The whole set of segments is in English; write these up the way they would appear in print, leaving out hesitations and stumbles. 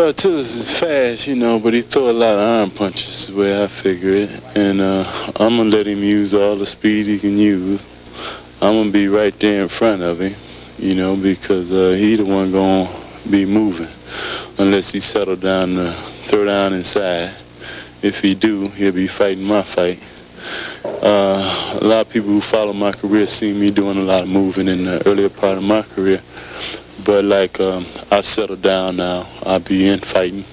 Well, Tillis is fast, you know, but he throw a lot of iron punches, the way I figure it. And I'm going to let him use all the speed he can use. I'm going to be right there in front of him, you know, because he the one going to be moving unless he settle down to throw down inside. If he do, he'll be fighting my fight. A lot of people who follow my career see me doing a lot of moving in the earlier part of my career. But like I've settled down now. I'll be in fighting.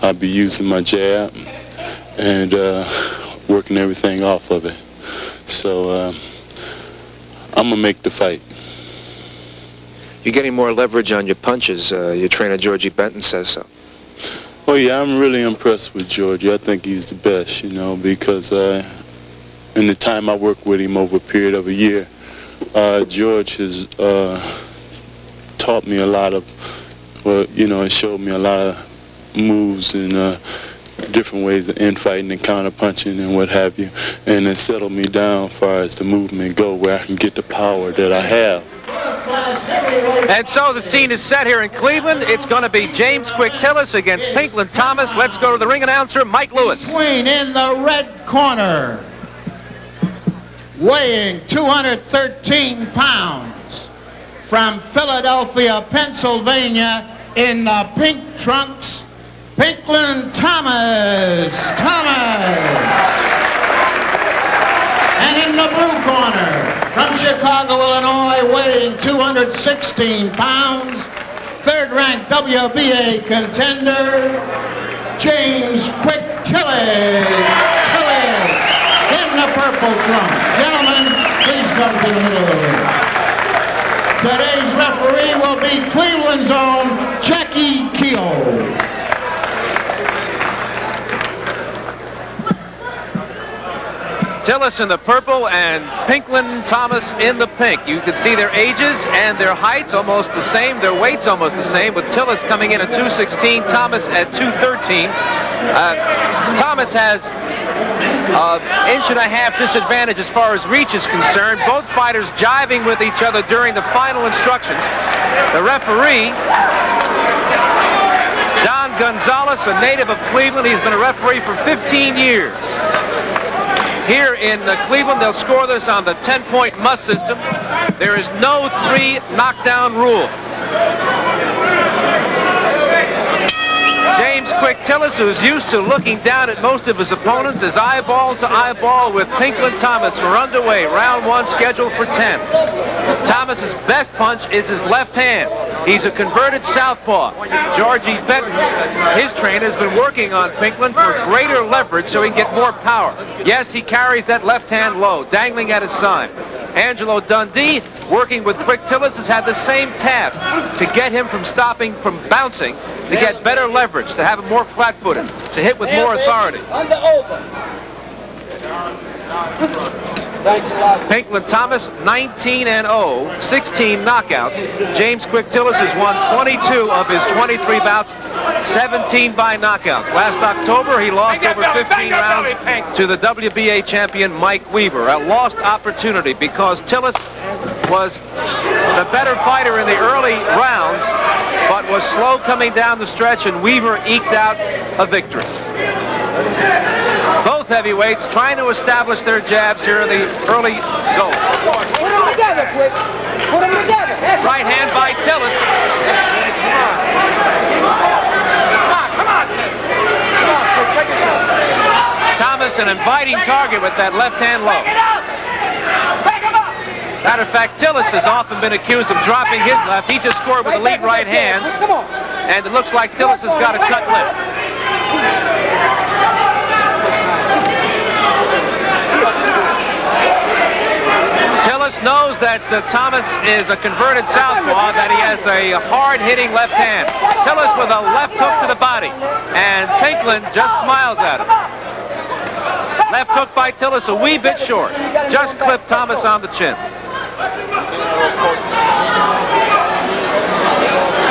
I'll be using my jab and working everything off of it. So I'm going to make the fight. You're getting more leverage on your punches. Your trainer, Georgie Benton, says so. Oh, yeah, I'm really impressed with Georgie. I think he's the best, you know, because in the time I worked with him over a period of a year, George has taught me a lot of, well, you know, it showed me a lot of moves and different ways of infighting and counter-punching and what have you. And it settled me down as far as the movement go, where I can get the power that I have. And so the scene is set here in Cleveland. It's going to be James Quick Tillis against Pinklon Thomas. Let's go to the ring announcer, Mike Lewis. Between in the red corner, weighing 213 pounds, from Philadelphia, Pennsylvania, in the pink trunks, Pinklon Thomas. And in the blue corner, from Chicago, Illinois, weighing 216 pounds, third-ranked WBA contender, James Quick Tillis. In the purple trunks. Gentlemen, please come to the middle of the ring. Today's referee will be Cleveland's own Jackie Keogh. Tillis in the purple and Pinklon Thomas in the pink. You can see their ages and their heights almost the same, their weights almost the same, with Tillis coming in at 216, Thomas at 213. Thomas has an inch and a half disadvantage as far as reach is concerned. Both fighters jiving with each other during the final instructions. The referee, Don Gonzalez, a native of Cleveland. He's been a referee for 15 years. Here in Cleveland, they'll score this on the 10-point must system. There is no 3 knockdown rule. James Quick Tillis, who's used to looking down at most of his opponents, is eyeball to eyeball with Pinklon Thomas. We're underway. Round 1 scheduled for 10. Thomas's best punch is his left hand. He's a converted southpaw. Georgie Benton, his trainer, has been working on Pinklon for greater leverage so he can get more power. Yes, he carries that left hand low, dangling at his side. Angelo Dundee, working with Quick Tillis, has had the same task to get him from stopping, from bouncing, to get better leverage, to have him more flat-footed, to hit with more authority. Pinklon Thomas, 19-0, 16 knockouts. James Quick Tillis has won 22 of his 23 bouts, 17 by knockouts. Last October, he lost over 15 rounds to the WBA champion Mike Weaver. A lost opportunity because Tillis was the better fighter in the early rounds, but was slow coming down the stretch, and Weaver eked out a victory. Both heavyweights trying to establish their jabs here in the early go. Put them together, Quick. Put them together. Right hand by Tillis. Come on. Thomas, an inviting target with that left hand low. Matter of fact, Tillis has often been accused of dropping his left. He just scored with a lead right hand. And it looks like Tillis has got a cut lip. Tillis knows that Thomas is a converted southpaw, that he has a hard-hitting left hand. Tillis with a left hook to the body, and Pinklon just smiles at him. Left hook by Tillis a wee bit short. Just clipped Thomas on the chin.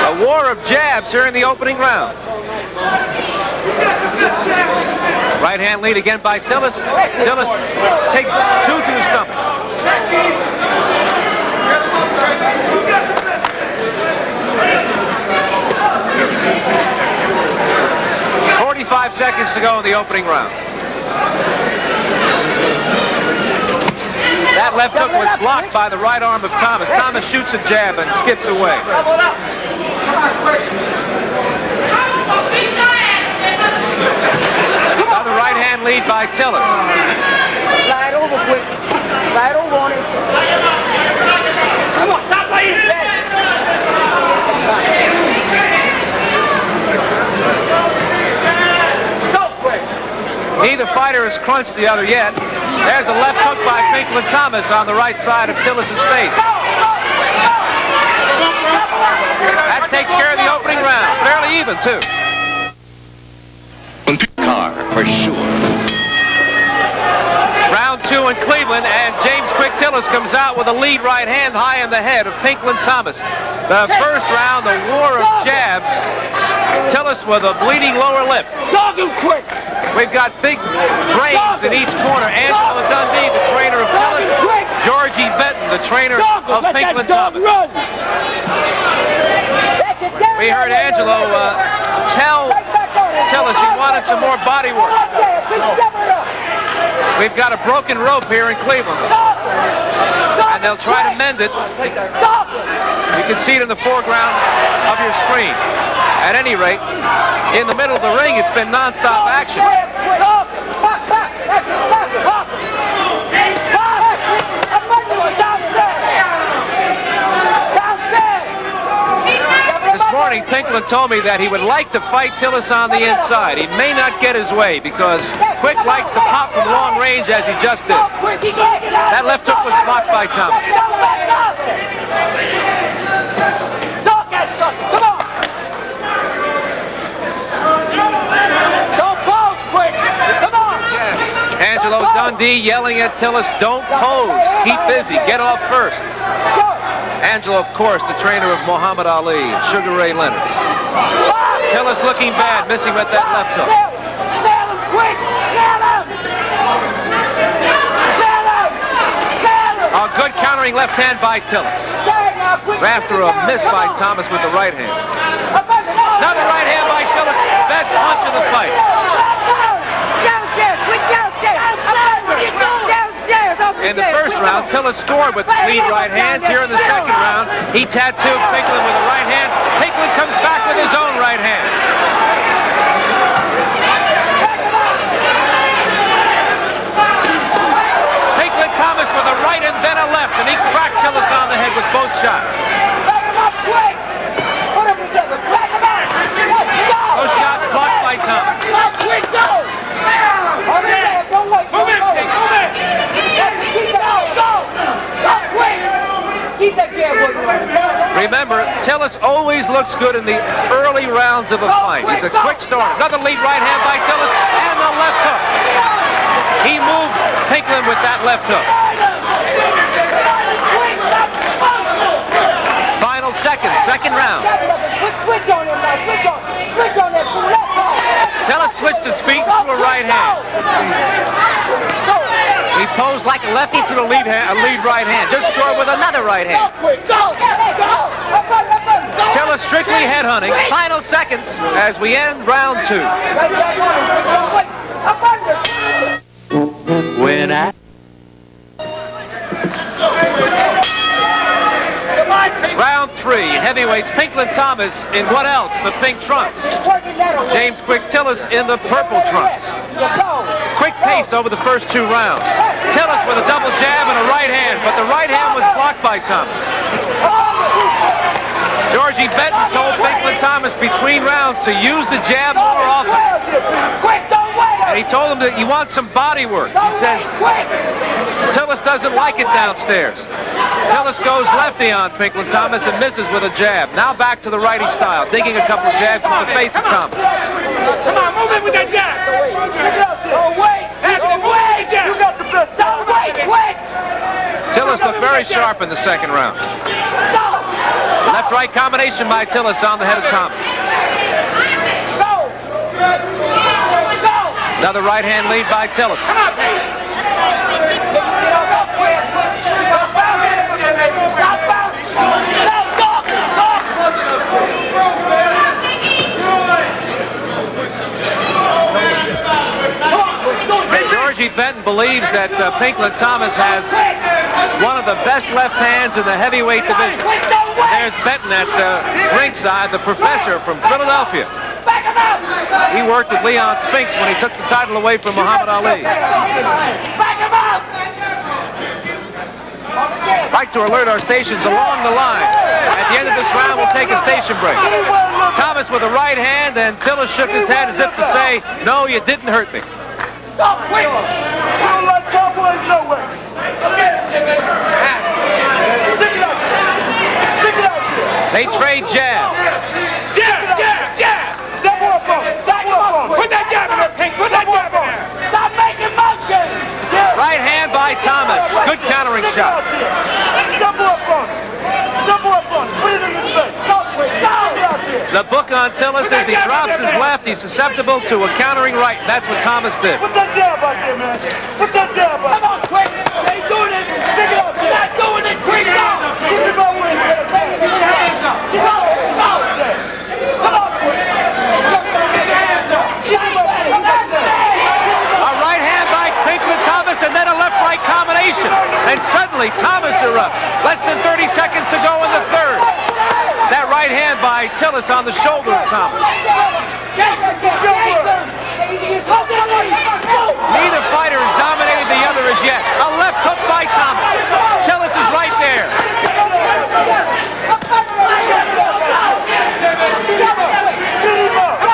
A war of jabs here in the opening round. Right hand lead again by Tillis. Tillis takes 2 to the stomach. 35 seconds to go in the opening round. That left hook was blocked by the right arm of Thomas. Thomas shoots a jab and skips away. Another right hand lead by Tillis. Slide over quick. Slide over on it. Come on, stop laying dead. Go quick. Neither fighter has crunched the other yet. There's a left hook by Pinklon Thomas on the right side of Tillis' face. That takes care of the opening round. Fairly even, too. Car, for sure. Round 2 in Cleveland, and James Quick Tillis comes out with a lead right hand high in the head of Pinklon Thomas. The first round, the war of jabs. Tillis with a bleeding lower lip. Dog him quick. We've got big brains in each corner. Angelo Dundee, the trainer of Tillis. Georgie Benton, the trainer of Pinklon Thomas. We heard Angelo tell Tillis he wanted some more body work. We've got a broken rope here in Cleveland, and they'll try to mend it. You can see it in the foreground of your screen. At any rate, in the middle of the ring, it's been non-stop action. This morning, Pinklon told me that he would like to fight Tillis on the inside. He may not get his way because Quick likes to pop from long range as he just did. That left hook was blocked by Thomas. Come on! Don't pose, Quick! Come on! Angelo Dundee yelling at Tillis, don't pose. Keep busy. Get off first. Angelo, of course, the trainer of Muhammad Ali and Sugar Ray Leonard. Tillis looking bad, missing with that left hook. Nail him, Quick! Nail him! Nail him! Nail him! A good countering left hand by Tillis. After a miss by Thomas with the right hand. Another right hand by Tillis. Best punch of the fight. Downstairs! Quick, downstairs! In the first round, Tillis scored with lead right hands. Here in the second round, he tattooed Pinklon with a right hand. Pinklon comes back with his own right hand. Pinklon Thomas with a right and then a left, and he cracked Tillis on the head with both shots. Those shots blocked by Thomas. Remember, Tillis always looks good in the early rounds of a fight. He's a quick starter. Another lead right hand by Tillis, and the left hook. He moved Pinklon with that left hook. Final seconds, second round. Tillis switched his feet to a right hand. He posed like a lefty to a lead right hand. Just scored with another right hand. Tillis strictly headhunting. Final seconds as we end round 2. When I... Round 3, heavyweights Pinklon Thomas in what else? The pink trunks. James Quick Tillis in the purple trunks. Quick pace over the first 2 rounds. Tillis with a double jab and a right hand, but the right hand was blocked by Thomas. Georgie Benton told Pinklon Thomas between rounds to use the jab more often. And he told him that you want some body work. He says Tillis doesn't like it downstairs. Tillis goes lefty on Pinklon Thomas and misses with a jab. Now back to the righty style, digging a couple of jabs from the face of Thomas. Come on, move in with that jab. Oh, wait. Wait, you got the best. Don't wait, quick. Tillis looked very sharp in the second round. Left-right combination by Tillis on the head of Thomas. Another right-hand lead by Tillis. Come on, baby. Stop bouncing. Stop talking. Benton believes that Pinklon Thomas has one of the best left hands in the heavyweight division. And there's Benton at ringside, the professor from Philadelphia. He worked with Leon Spinks when he took the title away from Muhammad Ali. I'd like to alert our stations along the line. At the end of this round, we'll take a station break. Thomas with a right hand, and Tillis shook his head as if to say, no, you didn't hurt me. Stop, quick! You don't like cowboys, no way! Stick it out there! Stick it out there! They trade jabs. Jab! Double up on it! Put that jab in there, Pink! Put that jab in there! Stop making motion! Right hand by Thomas. Good countering shot. Double up on it! Double up on it! Put it in his face! The book on Tillis is he drops his left, he's susceptible to a countering right. That's what Thomas did. Put that jab out there, man! Put that jab out there! Come on, quick! They doing it! Stick it out there! Not doing it! Quick now! Keep him away! Keep your hands up! Keep him away! Come on, quick! A right hand by Pinklon Thomas and then a left-right combination. And suddenly Thomas erupts. Less than 30 seconds to go in the third. That right hand by Tillis on the shoulder of Thomas. Neither fighter has dominated the other as yet. A left hook by Thomas. Tillis is right there.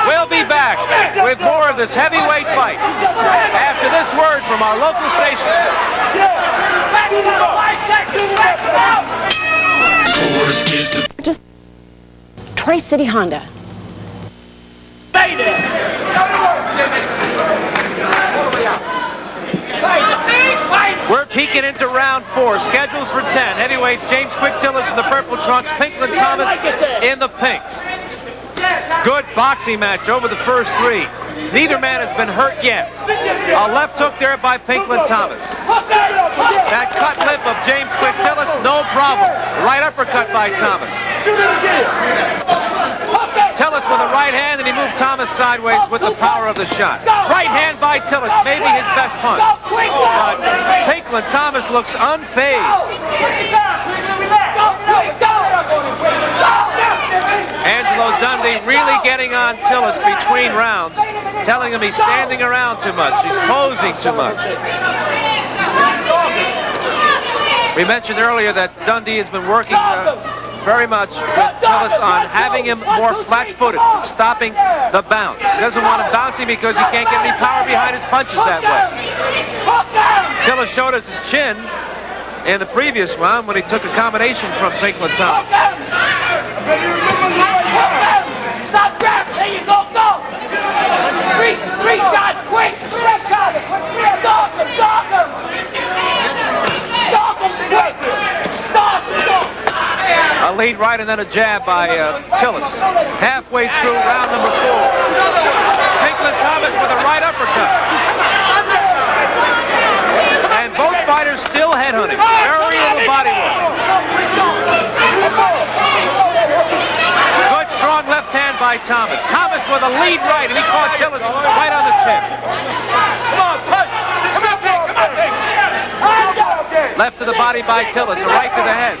We'll be back with more of this heavyweight fight after this word from our local station. Just Tri-City Honda. We're peeking into round 4, scheduled for 10. Heavyweights James Quick Tillis in the purple trunks, Pinklon Thomas in the pinks. Good boxing match over the first 3. Neither man has been hurt yet. A left hook there by Pinklon Thomas. That cut lip of James Quick Tillis, no problem. Right uppercut by Thomas. Tillis with a right hand, and he moved Thomas sideways with the power of the shot. Right hand by Tillis, maybe his best punch. But Pinklon Thomas looks unfazed. Angelo Dundee really getting on Tillis between rounds, telling him he's standing around too much, he's posing too much. We mentioned earlier that Dundee has been working very much with Tillis on having him more flat-footed, stopping the bounce. He doesn't want him bouncing because he can't get any power behind his punches that way. Tillis showed us his chin in the previous round when he took a combination from Pinklon Thomas. Stop grabbing! There you go! Go! Three shots! Quick! 3 shots! Dog him! Dog him! Dog him! Quick! Dog him! A lead right and then a jab by Tillis. Halfway through round number 4. Pinklon Thomas with a right uppercut. And both fighters still headhunting. Very little body work. Good strong left hand by Thomas. Thomas with a lead right, and he caught Tillis right on the chin. Come on, punch! Come on, Pink! Come on, Pink! Left to the body by Tillis, a right to the head.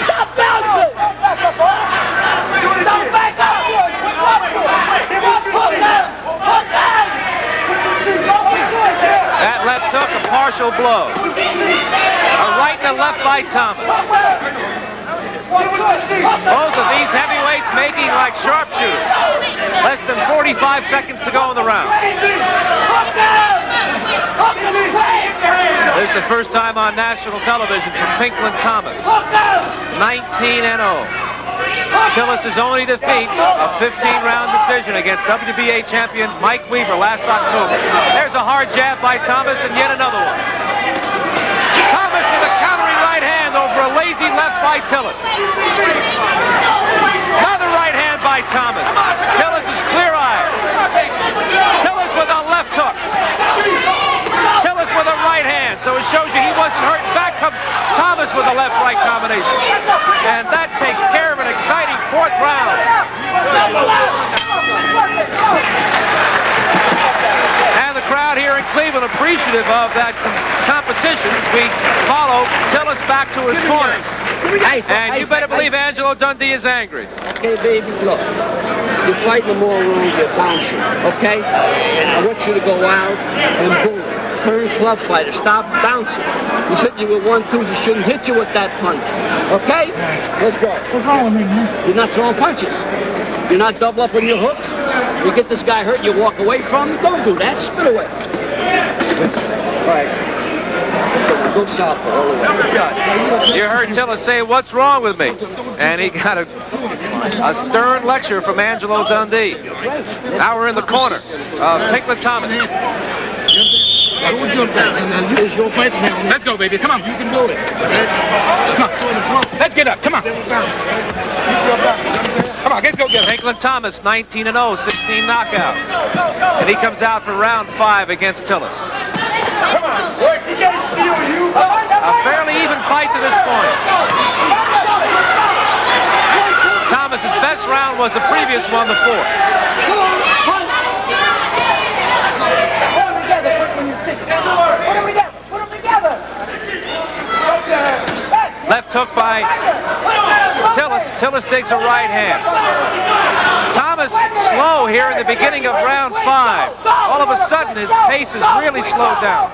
Stop bouncing! Stop back up! That left hook, a partial blow. A right and a left by Thomas. Both of these heavyweights making like sharpshooters. Less than 45 seconds to go in the round. This is the first time on national television for Pinklon Thomas. 19-0. Tillis' only defeat, a 15-round decision against WBA champion Mike Weaver last October. There's a hard jab by Thomas and yet another one. Thomas with a countering right hand over a lazy left by Tillis. Another right hand by Thomas. Tillis is clear-eyed. Tillis with a left hook. Tillis with a right hand, so it shows you he wasn't hurt. Back comes Thomas with a left-right combination. And that takes care of an exciting 4th round. And the crowd here in Cleveland appreciative of that competition, we follow Tillis back to his corner. And you better believe Angelo Dundee is angry. Okay, baby, look. You're fighting them all around, you're bouncing, okay? I want you to go out and boom. Turn club fighter, stop bouncing. You said you were 1-2, you shouldn't hit you with that punch. Okay? Let's go. What's wrong with me, man? You're not throwing punches. You're not double up on your hooks. You get this guy hurt, you walk away from him. Don't do that. Spit away. All right. Go southpaw all the way. You heard Tillis say, "What's wrong with me?" And he got a stern lecture from Angelo Dundee. Now we're in the corner of Pinklon Thomas. Let's go, baby. Come on. You can do it. Come on. Let's get up. Come on. Come on, let's go get him. Pinklon Thomas, 19-0, 16 knockouts. And he comes out for round 5 against Tillis. Come on, boy. He can't steal you. A fairly even fight to this point. Thomas's best round was the previous one, the 4th. Come on, punch. Put them together, when you stick. Put them together. Put them together. Left hook by Tillis. Tillis takes a right hand. Thomas slow here in the beginning of round 5. All of a sudden, his pace is really slowed down.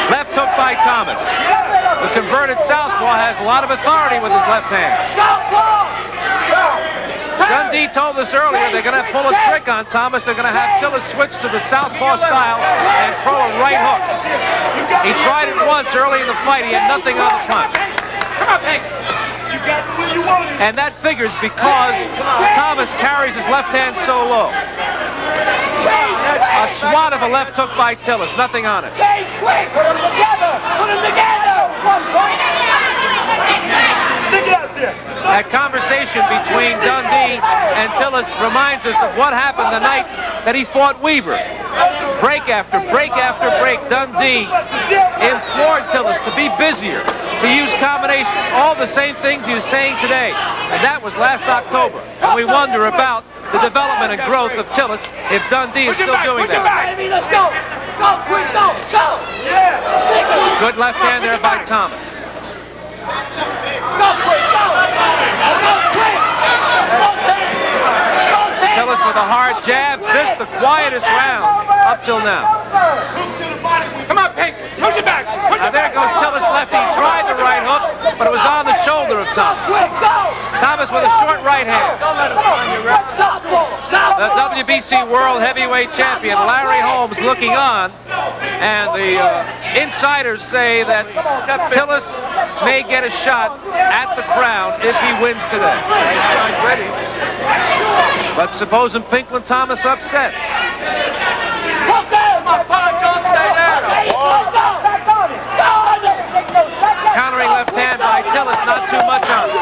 Left hook by Thomas. The converted southpaw has a lot of authority with his left hand. Dundee told us earlier they're going to pull a trick on Thomas. They're going to have Tillis switch to the southpaw style and throw a right hook. He tried it once early in the fight. He had nothing on the punch. And that figures because Thomas carries his left hand so low. A swat of a left hook by Tillis, nothing on it. Change quick! Put them together! Put them together! Stick it out there! That conversation between Dundee and Tillis reminds us of what happened the night that he fought Weaver. Break after break after break, Dundee implored Tillis to be busier, to use combinations, all the same things he was saying today. And that was last October. And we wonder about the development and growth of Tillis if Dundee is still doing that. Let's go! Go, quick, go! Go! Yeah! Good left hand there by Thomas. Go, quick, go! Go, quick! Tillis with a hard jab. This the quietest round up till now. Come on, Pink. Push it back. Push Now it there back. goes Tillis left. He tried the right hook, but it was on the shoulder of Thomas. Quick, go! Thomas with a short right hand. The WBC World Heavyweight Champion Larry Holmes looking on, and the insiders say that Tillis may get a shot at the crown if he wins today. But supposing Pinklon Thomas upset. Countering left hand by Tillis, not too much on it.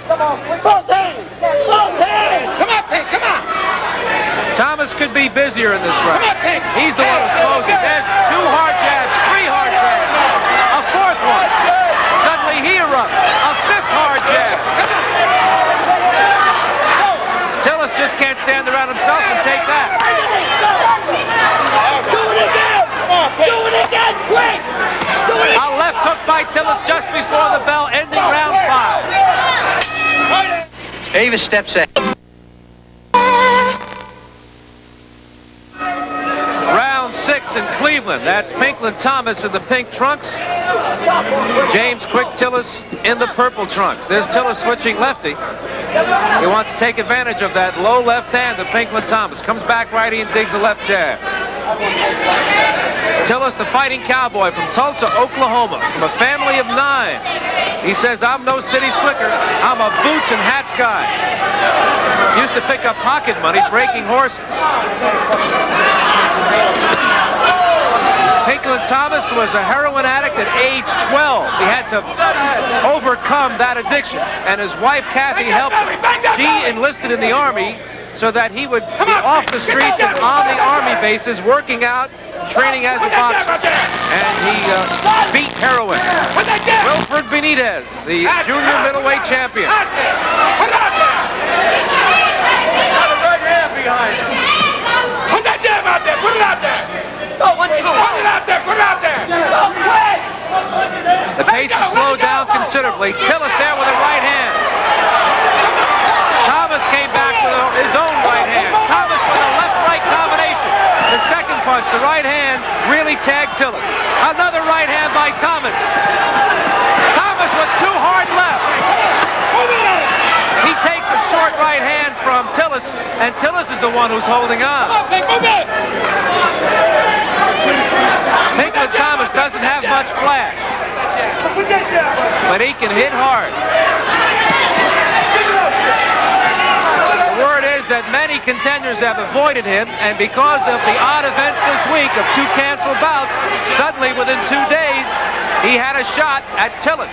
Come on, both hands! Both hands! Come on, Pink. Come on. Thomas could be busier in this round. Come on, Pink. He's the one who's closing. There's 2 hard jabs, 3 hard jabs, a 4th one. Suddenly he erupts. A 5th hard jab. Tillis just can't stand around himself and take that. Do it again! Do it again, quick! Do it A left hook by Tillis just before the bell, ending round 5. Davis steps in. Round 6 in Cleveland. That's Pinklon Thomas in the pink trunks. James Quick Tillis in the purple trunks. There's Tillis switching lefty. He wants to take advantage of that low left hand of Pinklon Thomas. Comes back righty and digs a left jab. Tillis, the fighting cowboy from Tulsa, Oklahoma, from a family of 9. He says, I'm no city slicker. I'm a boots and hats guy. Used to pick up pocket money breaking horses. Pinklon Thomas was a heroin addict at age 12. He had to overcome that addiction, and his wife, Kathy, helped him. She enlisted in the Army so that he would be off the streets and on the Army bases, working out, training as a boxer. And he beat heroin. Wilfred Benitez, the junior middleweight champion. Got a right hand behind him. out there. Put it out there. Go, 1, 2. Put it out there. Put it out there. Go, quick. The pace has slowed down considerably. Tillis there with a right hand. Thomas came back with his own right hand. Thomas with a left-right combination. The second punch, the right hand, really tagged Tillis. Another right hand by Thomas. Thomas with 2 hard lefts. He takes a short right hand from Tillis, and Tillis is the one who's holding on. Pinklon Thomas doesn't have much flash, but he can hit hard. The word is that many contenders have avoided him, and because of the odd events this week of 2 canceled bouts, suddenly within 2 days, he had a shot at Tillis.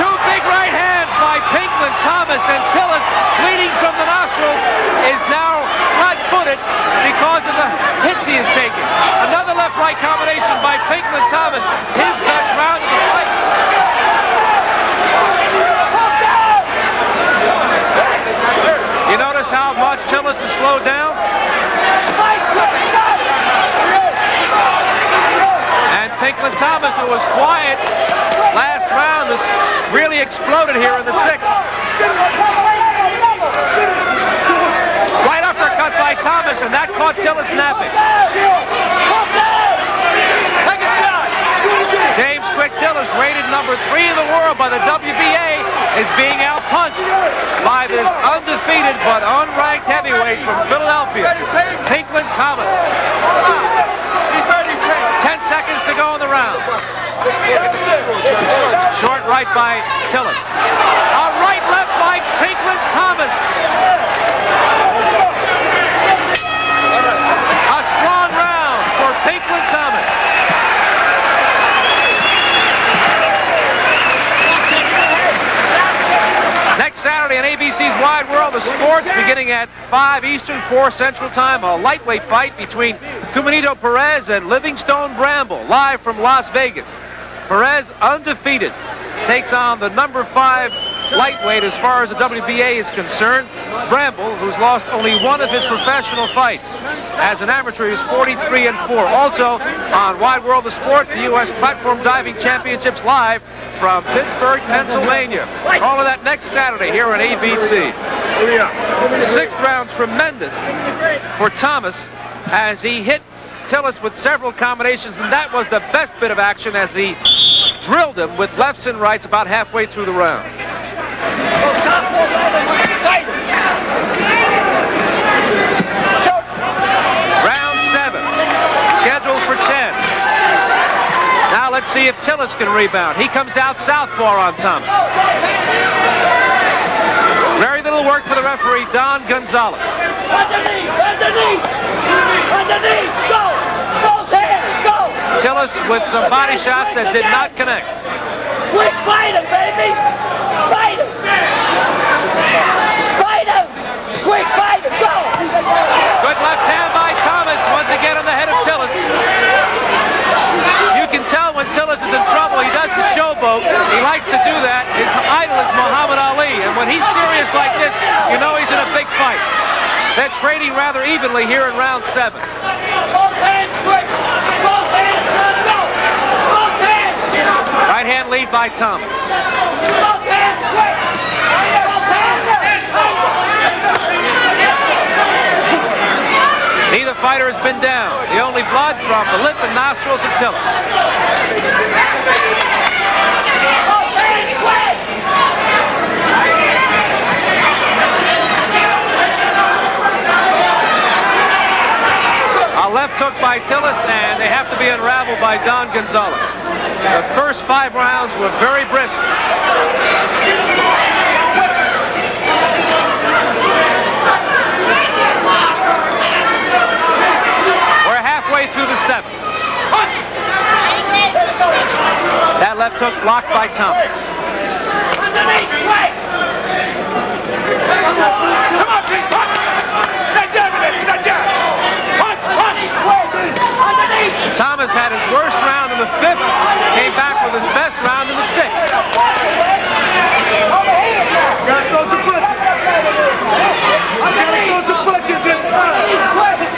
2 big right hands by Pinklon Thomas, and Tillis, bleeding from the nostrils, is now flat-footed because of the hits he has taken. Another left-right combination by Pinklon Thomas, his best round of the fight. You notice how much Tillis has slowed down? And Pinklon Thomas, who was quiet last round, has really exploded here in the 6th. Right uppercut by Thomas, and that caught Tillis napping. James Quick Tillis, rated number 3 in the world by the WBA, is being outpunched by this undefeated but unranked heavyweight from Philadelphia, Pinklon Thomas. 10 seconds to go in the round. Short right by Tillis. A right left by Pinklon Thomas. A strong round for Pinklon Thomas. Next Saturday on ABC's Wide World of Sports, beginning at 5 Eastern, 4 Central Time, a lightweight fight between Cumanito Perez and Livingstone Bramble, live from Las Vegas. Perez, undefeated, takes on the number 5 lightweight as far as the WBA is concerned, Bramble, who's lost only one of his professional fights. As an amateur, he's 43-4. Also on Wide World of Sports, the U.S. Platform Diving Championships live from Pittsburgh, Pennsylvania. All of that next Saturday here on ABC. The 6th round, tremendous for Thomas as he hit Tillis with several combinations, and that was the best bit of action as he drilled him with lefts and rights about halfway through the round. Round 7, scheduled for 10. Now let's see if Tillis can rebound. He comes out southpaw on Thomas. Very little work for the referee, Don Gonzalez. Underneath, go! Both hands, go! Tillis with some body shots that did not connect. Quick, fight him, baby! Fight him! Fight him! Quick, fight him, go! Good left hand by Thomas, once again on the head of Tillis. You can tell when Tillis is in trouble, he does the showboat. He likes to do that. His idol is Muhammad Ali, and when he's serious like this, you know he's in a big fight. They're trading rather evenly here in round 7. Both hands, quick! Both hands, son, go! Both hands! Right hand lead by Thomas. Both hands, quick! Both hands! Neither fighter has been down. The only blood from the lip and nostrils of Tillis. Both hands, quick! A left hook by Tillis, and they have to be unraveled by Don Gonzalez. The first 5 rounds were very brisk. We're halfway through the 7th. That left hook blocked by Thomas. Underneath, quick! Come on, Pete, punch! That jab, baby, that jab! Punch, punch! Underneath! Thomas had his worst round in the 5th, came back with his best round in the 6th. Gotta throw some punches. Gotta throw some punches inside.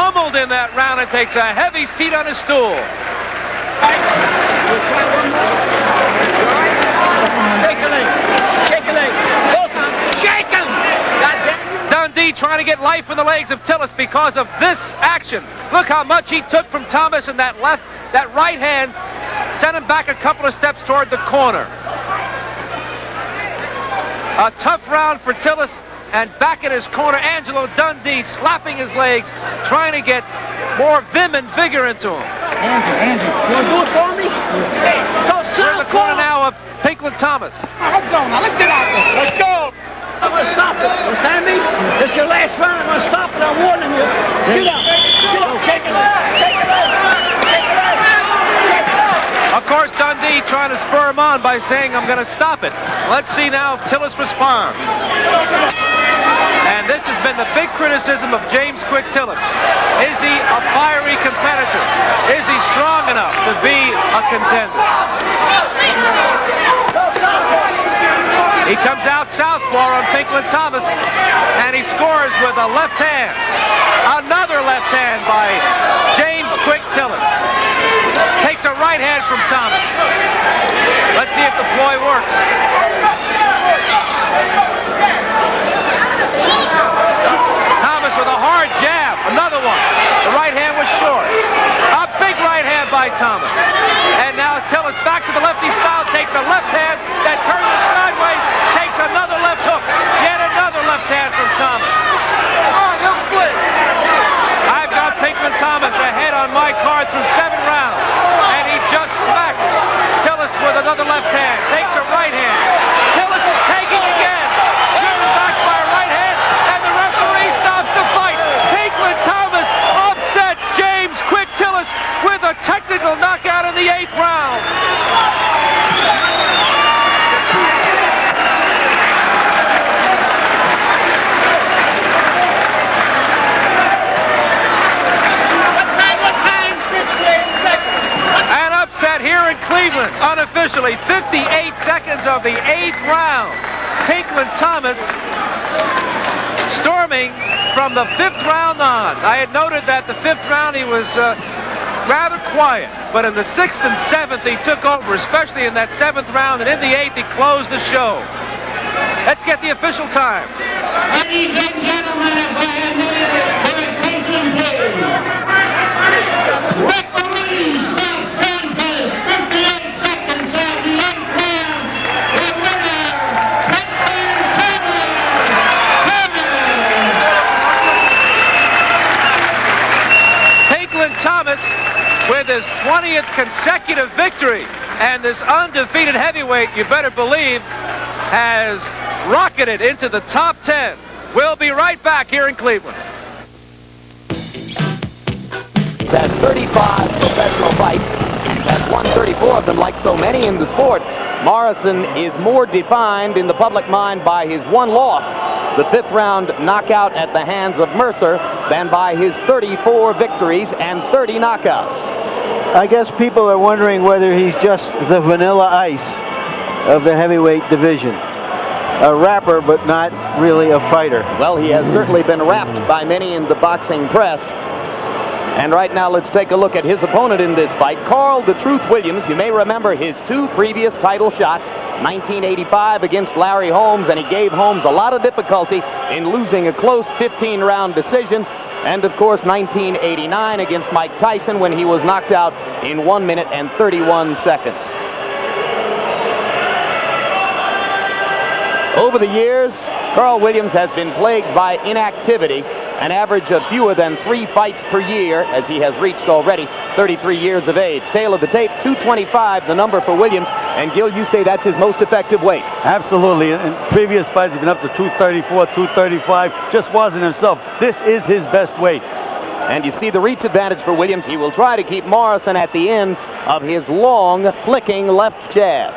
pummeled in that round and takes a heavy seat on his stool. Shake a leg. Shake a leg. Both of them. Shake him! Dundee trying to get life in the legs of Tillis because of this action. Look how much he took from Thomas, and that right hand sent him back a couple of steps toward the corner. A tough round for Tillis, and back in his corner, Angelo Dundee slapping his legs, trying to get more vim and vigor into him. Andrew, you want to do it for me? Hey, go, we're in the corner now of Pinklon Thomas. Let's go now. Let's get out there. Let's go. I'm going to stop it. Understand me? This is your last round. I'm going to stop it. I'm warning you. Get out. Get out. Shake it out. Shake it out. Shake it out. Shake it out. Of course, Dundee trying to spur him on by saying, I'm going to stop it. Let's see now if Tillis responds. And this has been the big criticism of James Quick Tillis. Is he a fiery competitor? Is he strong enough to be a contender? He comes out southpaw on Pinklon Thomas, and he scores with a left hand. Another left hand by James Quick Tillis. Takes a right hand from Thomas. Let's see if the ploy works. Thomas with a hard jab. Another one. The right hand was short. A big right hand by Thomas. And now Tillis back to the lefty style. Takes a left hand that turns it sideways. Takes another left hook. Yet another left hand from Thomas. Oh, you quit. I've got Pinklon Thomas ahead on my card through 7 rounds. And he just smacked Tillis with another left hand. Takes a right hand. Tillis is taking again. Driven back by a right hand. And the referee stops the fight. Pinklon Thomas upsets James Quick Tillis with a technical knockout in the 8th round. An upset here in Cleveland, unofficially. 58 seconds of the 8th round. Pinklon Thomas storming from the 5th round on. I had noted that the 5th round he was rather quiet, but in the 6th and 7th he took over, especially in that 7th round, and in the 8th he closed the show. Let's get the official time. Ladies and gentlemen, if I have your attention, please. Referee stops contest, 58 seconds of the 8th round. The winner, Pinklon Thomas with his 20th consecutive victory, and this undefeated heavyweight, you better believe, has rocketed into the top 10. We'll be right back here in Cleveland. Has 35 professional fights. That's 134 of them, like so many in the sport. Morrison is more defined in the public mind by his one loss, the 5th round knockout at the hands of Mercer, than by his 34 victories and 30 knockouts. I guess people are wondering whether he's just the Vanilla Ice of the heavyweight division. A rapper, but not really a fighter. Well, he has certainly been rapped by many in the boxing press. And right now, let's take a look at his opponent in this fight, Carl "The Truth" Williams. You may remember his 2 previous title shots, 1985 against Larry Holmes, and he gave Holmes a lot of difficulty in losing a close 15-round decision. And, of course, 1989 against Mike Tyson, when he was knocked out in 1 minute and 31 seconds. Over the years, Carl Williams has been plagued by inactivity, an average of fewer than 3 fights per year, as he has reached already 33 years of age. Tail of the tape, 225, the number for Williams. And Gil, you say that's his most effective weight. Absolutely. In previous fights, he's been up to 234, 235. Just wasn't himself. This is his best weight. And you see the reach advantage for Williams. He will try to keep Morrison at the end of his long, flicking left jab.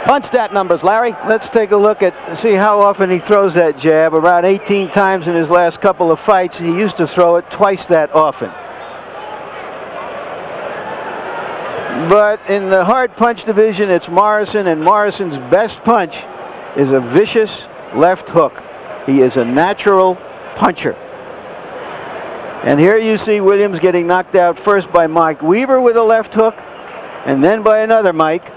Punch stat numbers, Larry. Let's take a look at, see how often he throws that jab. Around 18 times in his last couple of fights. He used to throw it twice that often. But in the hard punch division, it's Morrison, and Morrison's best punch is a vicious left hook. He is a natural puncher. And here you see Williams getting knocked out first by Mike Weaver with a left hook, and then by another Mike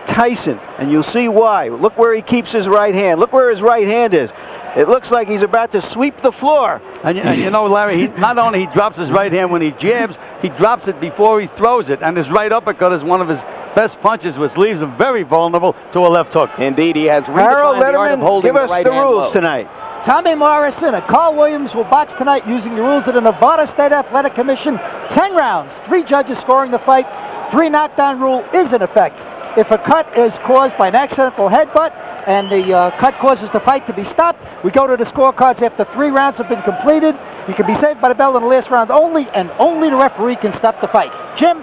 Tyson. And you'll see why. Look where he keeps his right hand. Look where his right hand is. It looks like he's about to sweep the floor. And you know, Larry, not only he drops his right hand when he jabs, he drops it before he throws it. And his right uppercut is one of his best punches, which leaves him very vulnerable to a left hook. Indeed, he has Harold redefined the art of Letterman, holding give us the right the hand rules low. tonight. Tommy Morrison and Carl Williams will box tonight using the rules of the Nevada State Athletic Commission. 10 rounds, 3 judges scoring the fight. 3 knockdown rule is in effect. If a cut is caused by an accidental headbutt and the cut causes the fight to be stopped, we go to the scorecards after 3 rounds have been completed. You can be saved by the bell in the last round only, and only the referee can stop the fight. Jim?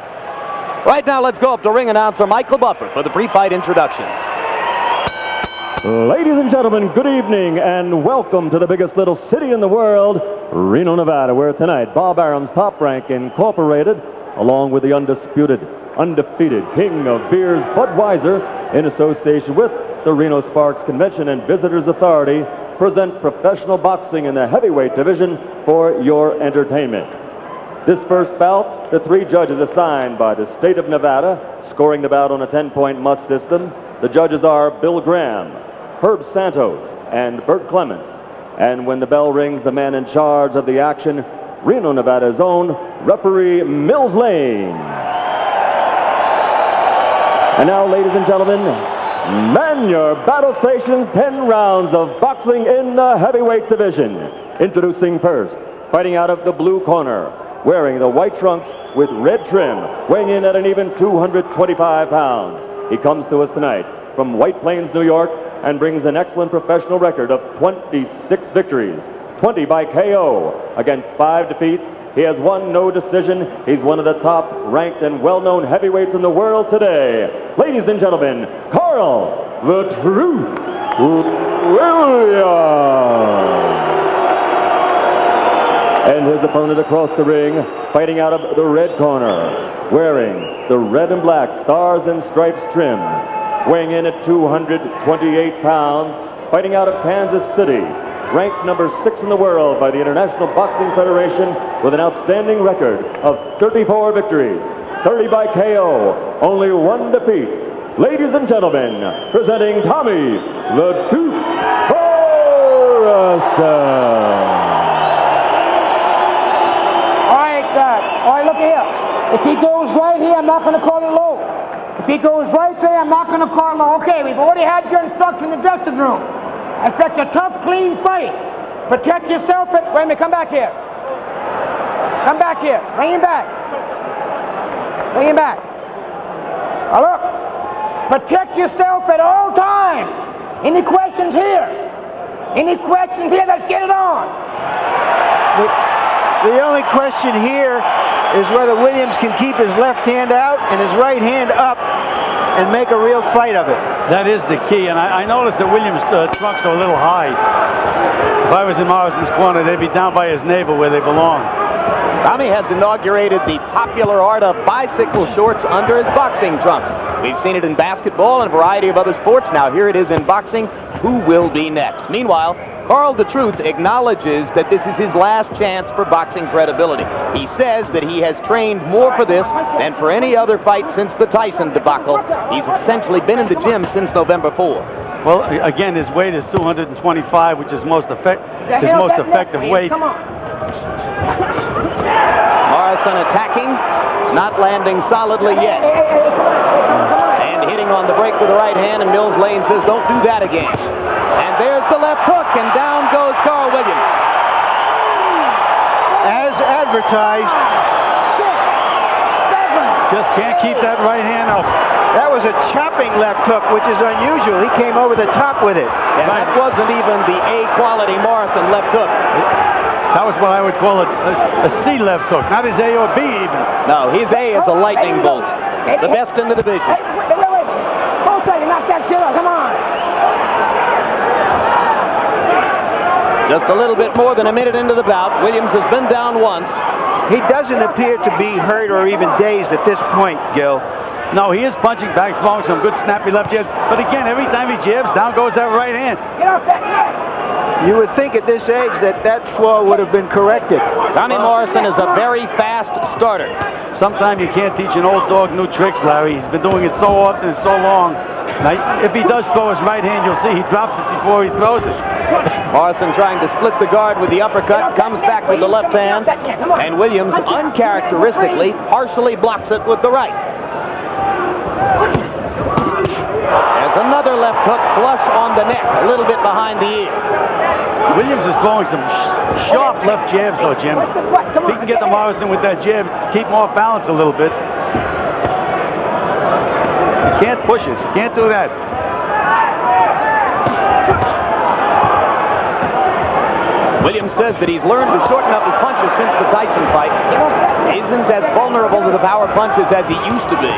Right now, let's go up to ring announcer Michael Buffer for the pre-fight introductions. Ladies and gentlemen, good evening and welcome to the biggest little city in the world, Reno, Nevada, where tonight Bob Arum's Top Rank Incorporated, along with the undefeated king of beers, Budweiser, in association with the Reno Sparks Convention and Visitors Authority, present professional boxing in the heavyweight division for your entertainment. This first bout, the 3 judges assigned by the state of Nevada, scoring the bout on a 10-point must system. The judges are Bill Graham, Herb Santos, and Bert Clements. And when the bell rings, the man in charge of the action, Reno, Nevada's own referee Mills Lane. And now, ladies and gentlemen, man your battle stations, 10 rounds of boxing in the heavyweight division. Introducing first, fighting out of the blue corner, wearing the white trunks with red trim, weighing in at an even 225 pounds. He comes to us tonight from White Plains, New York, and brings an excellent professional record of 26 victories, 20 by KO. Against 5 defeats, he has won no decision. He's one of the top-ranked and well-known heavyweights in the world today. Ladies and gentlemen, Carl the Truth Williams. And his opponent across the ring, fighting out of the red corner, wearing the red and black stars and stripes trim, weighing in at 228 pounds, fighting out of Kansas City, ranked number 6 in the world by the International Boxing Federation with an outstanding record of 34 victories, 30 by KO, only 1 defeat. Ladies and gentlemen, presenting Tommy the Duke Morrison. All right, look here. If he goes right here, I'm not going to call it low. If he goes right there, I'm not going to call it low. Okay, we've already had your instruction in the dressing room. Expect a tough, clean fight. Protect yourself. Wait a minute, come back here. Come back here. Bring him back. Bring him back. Now look, protect yourself at all times. Any questions here? Any questions here? Let's get it on. The only question here is whether Williams can keep his left hand out and his right hand up and make a real fight of it. That is the key, and I noticed that Williams' trunks are a little high. If I was in Morrison's corner, they'd be down by his navel where they belong. Tommy has inaugurated the popular art of bicycle shorts under his boxing trunks. We've seen it in basketball and a variety of other sports. Now here it is in boxing. Who will be next? Meanwhile, Carl the Truth acknowledges that this is his last chance for boxing credibility. He says that he has trained more for this than for any other fight since the Tyson debacle. He's essentially been in the gym since November 4. Well, again, his weight is 225, which is his most effective weight. Morrison attacking, not landing solidly yet. And hitting on the break with the right hand, and Mills Lane says, don't do that again. And there's the left hook, and down goes Carl Williams. As advertised. Just can't keep that right hand up. That was a chopping left hook, which is unusual. He came over the top with it. And that wasn't even the A-quality Morrison left hook. That was what I would call a C left hook, not his A or B even. No, his A is a lightning bolt. The best in the division. Wait. Hold tight, knock that shit up, come on. Just a little bit more than a minute into the bout. Williams has been down once. He doesn't appear to be hurt or even dazed at this point, Gil. No, he is punching back, throwing some good snappy left jabs. But again, every time he jabs, down goes that right hand. Get off that neck. You would think at this age that that flaw would have been corrected. Tommy Morrison is a very fast starter. Sometimes you can't teach an old dog new tricks, Larry. He's been doing it so often and so long. Now, if he does throw his right hand, you'll see he drops it before he throws it. Morrison trying to split the guard with the uppercut, comes back with the left hand, and Williams uncharacteristically partially blocks it with the right. There's another left hook flush on the neck, a little bit behind the ear. Williams is throwing some sharp left jabs, though, Jim. If he can get to Morrison with that jab, keep him off balance a little bit. You can't push it. You can't do that. Williams says that he's learned to shorten up his punches since the Tyson fight. Isn't as vulnerable to the power punches as he used to be.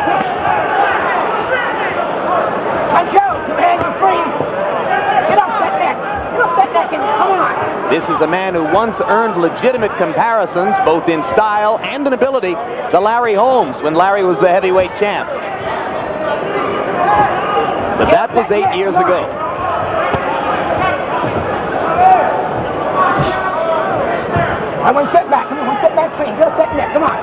Punch out, two hands are free. Get off that neck. Get off that neck and come on. This is a man who once earned legitimate comparisons, both in style and in ability, to Larry Holmes when Larry was the heavyweight champ. But that was 8 years ago. I one step back. Come on, one step back clean. Get off that neck. Come on.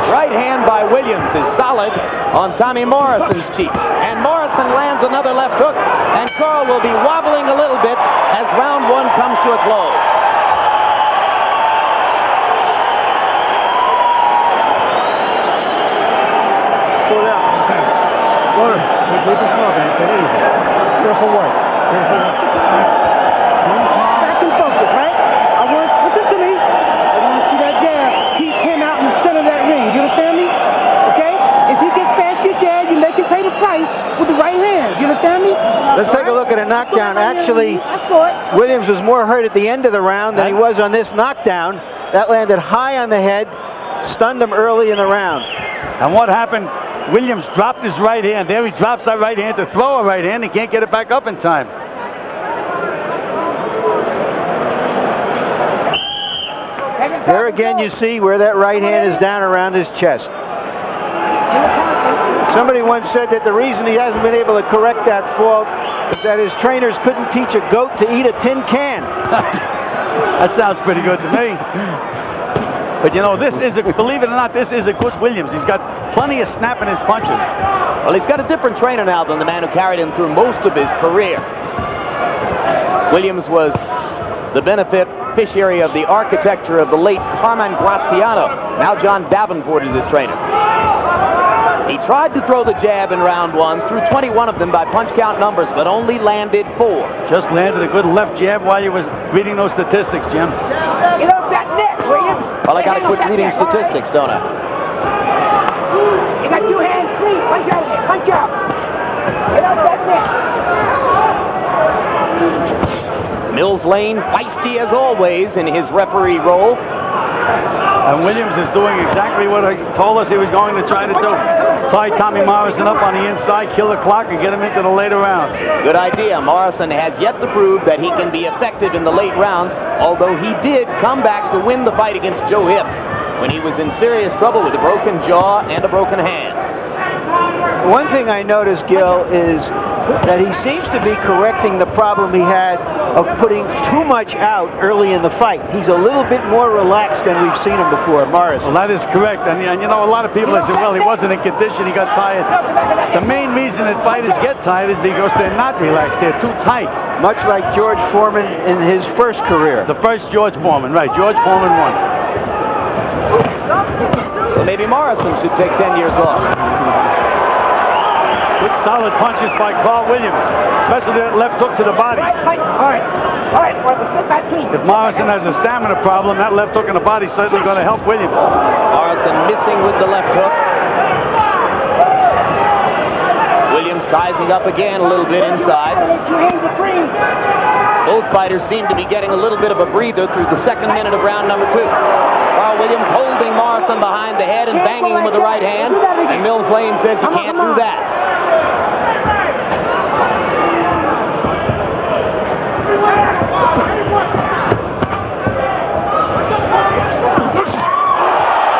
Right hand by Williams is solid on Tommy Morrison's cheek. And Morrison lands another left hook, and Carl will be wobbling a little bit as round one comes to a close. Pull out. Order. Keep it slow, man. Take it easy. Careful what? Careful what? Back in focus, right? Listen to me. I want to see that jab. Keep him out in the center of that ring. Do you understand me? Okay? If he gets past your jab, you make him pay the price with the right hand. Do you understand me? Let's take a look at a knockdown. Actually, Williams was more hurt at the end of the round than he was on this knockdown. That landed high on the head, stunned him early in the round. And what happened? Williams dropped his right hand. There he drops that right hand to throw a right hand. He can't get it back up in time. There again you see where that right hand is down around his chest. Somebody once said that the reason he hasn't been able to correct that fault is that his trainers couldn't teach a goat to eat a tin can. That sounds pretty good to me. But you know, believe it or not, this is a good Williams. He's got plenty of snap in his punches. Well, he's got a different trainer now than the man who carried him through most of his career. Williams was the beneficiary of the architecture of the late Carmen Graziano. Now John Davenport is his trainer. He tried to throw the jab in round one, threw 21 of them by punch count numbers, but only landed 4. Just landed a good left jab while you was reading those statistics, Jim. Get off that neck, Williams. Well, I got to quit reading statistics, don't I? You got two hands free. Punch out of there. Punch out. Get off that neck. Mills Lane, feisty as always in his referee role. And Williams is doing exactly what I told us he was going to try to do. Tie Tommy Morrison up on the inside, kill the clock, and get him into the later rounds. Good idea. Morrison has yet to prove that he can be effective in the late rounds, although he did come back to win the fight against Joe Hipp when he was in serious trouble with a broken jaw and a broken hand. One thing I noticed, Gil, is that he seems to be correcting the problem he had of putting too much out early in the fight. He's a little bit more relaxed than we've seen him before, Morrison. Well, that is correct. And you know, a lot of people have said, well, he wasn't in condition, he got tired. The main reason that fighters get tired is because they're not relaxed. They're too tight. Much like George Foreman in his first career. The first George Foreman, right. George Foreman won. So maybe Morrison should take 10 years off. Good solid punches by Carl Williams, especially that left hook to the body. All right. Well, slip back clean. If Morrison has a stamina problem, that left hook in the body is certainly going to help Williams. Morrison missing with the left hook. Williams ties it up again a little bit inside. Two hands are free. Both fighters seem to be getting a little bit of a breather through the second minute of round number 2. Carl Williams holding Morrison behind the head and banging him with the right hand. And Mills Lane says you can't do that.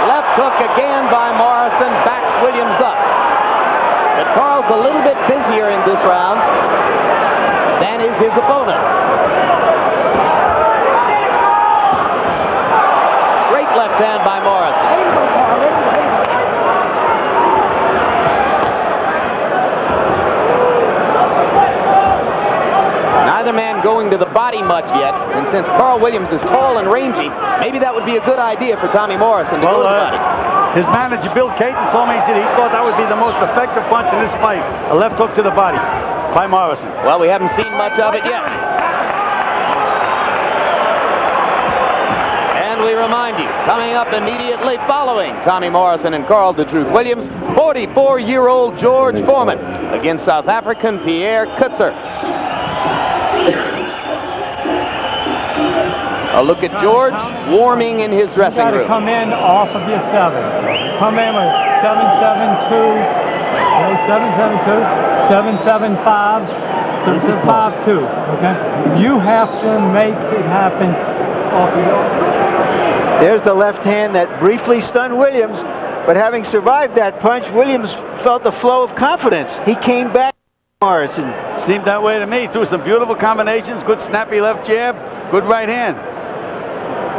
Left hook again by Morrison, backs Williams up. But Carl's a little bit busier in this round than man is his opponent. Straight left hand by Morrison. Neither man going to the body much yet, and since Carl Williams is tall and rangy, maybe that would be a good idea for Tommy Morrison to go to the body. His manager, Bill Caton, told me, he said he thought that would be the most effective punch in this fight, a left hook to the body by Morrison. Well, we haven't seen much of it yet. And we remind you, coming up immediately following Tommy Morrison and Carl "The Truth" Williams, 44-year-old George Foreman against South African Pierre Kutzer. A look at George warming in his dressing room. You got to come in off of your 7. Come in with 7-7-2, 7-7-2, 7-7-5s, 7-7-5-2. Okay, you have to make it happen off of your. There's the left hand that briefly stunned Williams, but having survived that punch, Williams felt the flow of confidence. He came back. Morrison seemed that way to me. Threw some beautiful combinations, good snappy left jab, good right hand.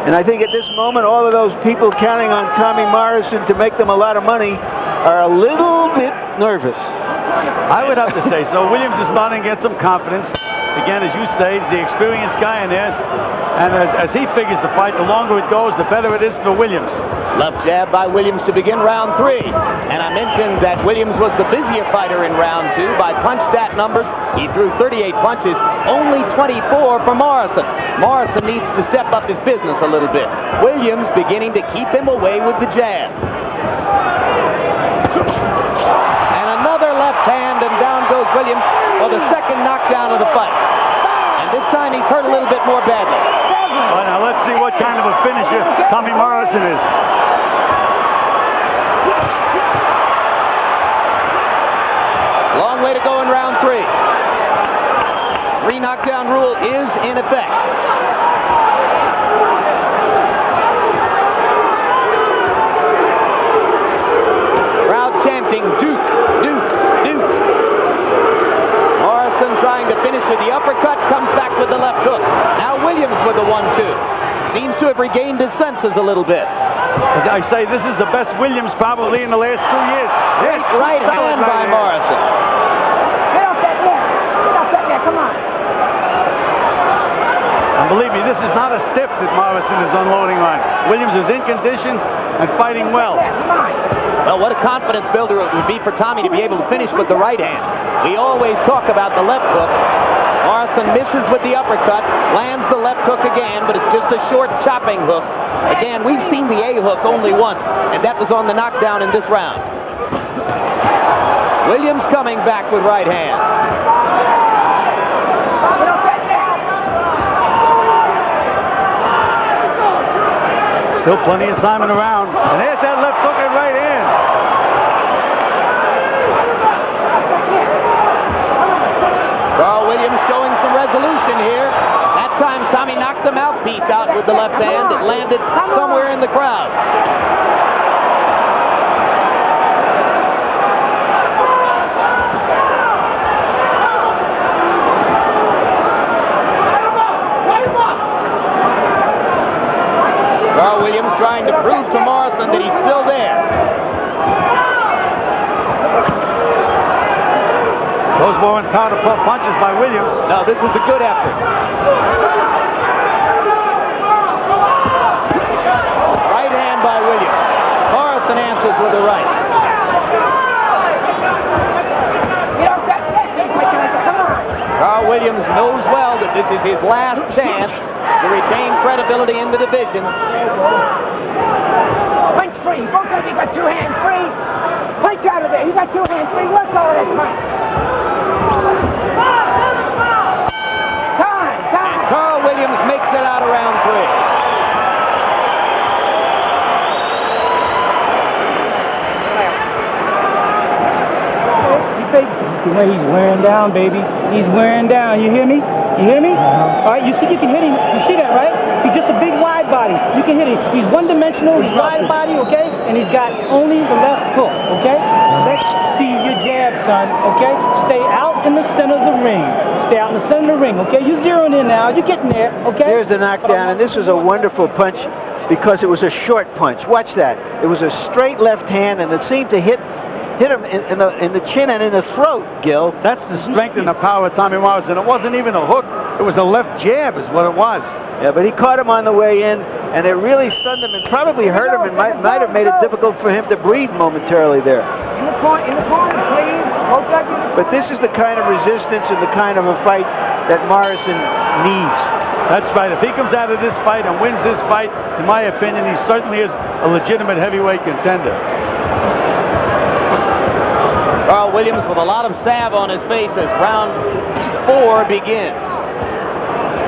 And I think at this moment, all of those people counting on Tommy Morrison to make them a lot of money are a little bit nervous. I would have to say so. Williams is starting to get some confidence. Again, as you say, he's the experienced guy in there. And as he figures the fight, the longer it goes, the better it is for Williams. Left jab by Williams to begin round 3. And I mentioned that Williams was the busier fighter in round 2. By punch stat numbers, he threw 38 punches, only 24 for Morrison. Morrison needs to step up his business a little bit. Williams beginning to keep him away with the jab. And another left hand, and down goes Williams for the second knockdown of the fight. And this time he's hurt a little bit more badly. Well, now let's see what kind of a finisher Tommy Morrison is. Long way to go in round 3. 3 knockdown rule is in effect. Crowd chanting, Duke, Duke, Duke. Morrison trying to finish with the uppercut, comes back with the left hook. Now Williams with the 1-2. Seems to have regained his senses a little bit. As I say, this is the best Williams probably in the last 2 years. Great right hand by Morrison. Get off that neck. Get off that neck. Come on. And believe me, this is not a stiff that Morrison is unloading on. Williams is in condition and fighting well. Well, what a confidence builder it would be for Tommy to be able to finish with the right hand. We always talk about the left hook. Morrison misses with the uppercut, lands the left hook again, but it's just a short chopping hook. Again, we've seen the A hook only once, and that was on the knockdown in this round. Williams coming back with right hands. Still plenty of time in the round. And there's that left hook and right hand. Carl Williams showing some resolution here. That time Tommy knocked the mouthpiece out with the left hand. It landed somewhere in the crowd. Carl Williams trying to prove to Morrison that he's still there. Those weren't powder puff punches by Williams. No, this is a good effort. Right hand by Williams. Morrison answers with the right. Carl Williams knows well that this is his last chance to retain credibility in the division. Punch free. Both of you got 2 hands free. Punch out of there. You got 2 hands free. Work all of that punch. Time. And Carl Williams makes it out of round 3. The way he's wearing down, baby. He's wearing down. You hear me? You hear me? All right, you see you can hit him. You see that, right? He's just a big wide body. You can hit him. He's one-dimensional, he's wide body, okay? And he's got only the left hook, okay? Let's see your jab, son, okay? Stay out in the center of the ring. Stay out in the center of the ring, okay? You're zeroing in now. You're getting there, okay? Here's the knockdown, and this was a wonderful punch because it was a short punch. Watch that. It was a straight left hand, and it seemed to hit him in the chin and in the throat, Gil. That's the strength and the power of Tommy Morrison. It wasn't even a hook. It was a left jab is what it was. Yeah, but he caught him on the way in, and it really stunned him and probably hurt him and might have made it difficult for him to breathe momentarily there. In the corner, please. But this is the kind of resistance and the kind of a fight that Morrison needs. That's right. If he comes out of this fight and wins this fight, in my opinion, he certainly is a legitimate heavyweight contender. Carl Williams with a lot of salve on his face as round 4 begins.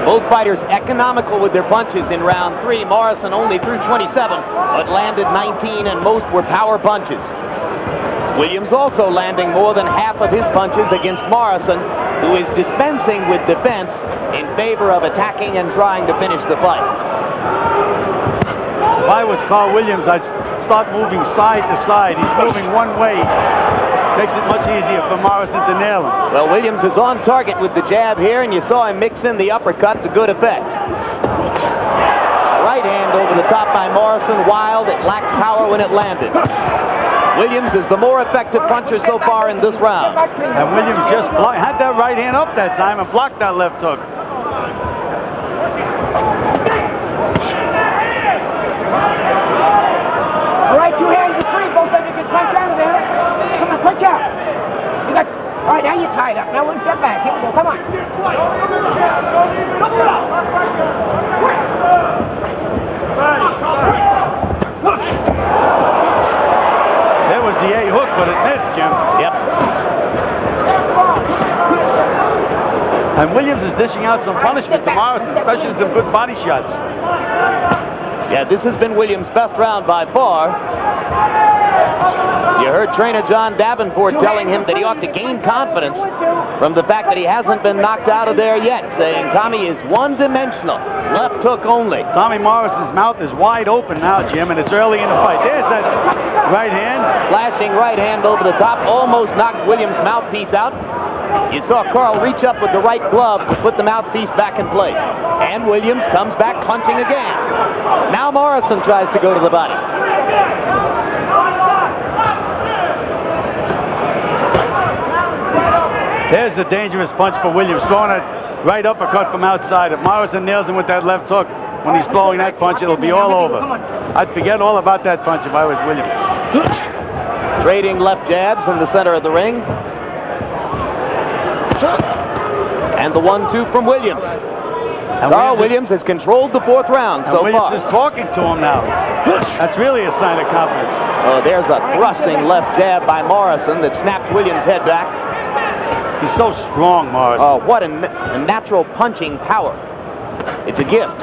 Both fighters economical with their punches in round 3. Morrison only threw 27, but landed 19, and most were power punches. Williams also landing more than half of his punches against Morrison, who is dispensing with defense in favor of attacking and trying to finish the fight. If I was Carl Williams, I'd start moving side to side. He's moving one way. Makes it much easier for Morrison to nail him. Well, Williams is on target with the jab here, and you saw him mix in the uppercut to good effect. Right hand over the top by Morrison, wild. It lacked power when it landed. Williams is the more effective puncher so far in this round. And Williams just had that right hand up that time and blocked that left hook. All right, 2 hands are free. Both of you can punch out of there. Come on, punch out. You got. All right, now you're tied up. Now 1 step back. Here we go. Come on. There was the A hook, but it missed, Jim. Yep. And Williams is dishing out some punishment to Morrison, especially some good body shots. Yeah, this has been Williams' best round by far. You heard trainer John Davenport telling him that he ought to gain confidence from the fact that he hasn't been knocked out of there yet, saying Tommy is one-dimensional, left hook only. Tommy Morrison's mouth is wide open now, Jim, and it's early in the fight. There's that right hand. Slashing right hand over the top, almost knocked Williams' mouthpiece out. You saw Carl reach up with the right glove to put the mouthpiece back in place. And Williams comes back punching again. Now Morrison tries to go to the body. There's the dangerous punch for Williams, throwing a right uppercut from outside. If Morrison nails him with that left hook, when he's throwing that punch, it'll be all over. I'd forget all about that punch if I was Williams. Trading left jabs in the center of the ring. And the 1-2 from Williams. And Carl Williams has controlled the 4th round so far. Williams is talking to him now. That's really a sign of confidence. Oh, there's a thrusting left jab by Morrison that snapped Williams' head back. He's so strong, Morrison. Oh, what a natural punching power. It's a gift.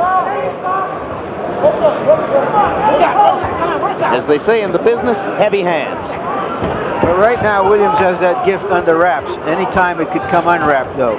As they say in the business, heavy hands. But right now, Williams has that gift under wraps. Anytime it could come unwrapped, though.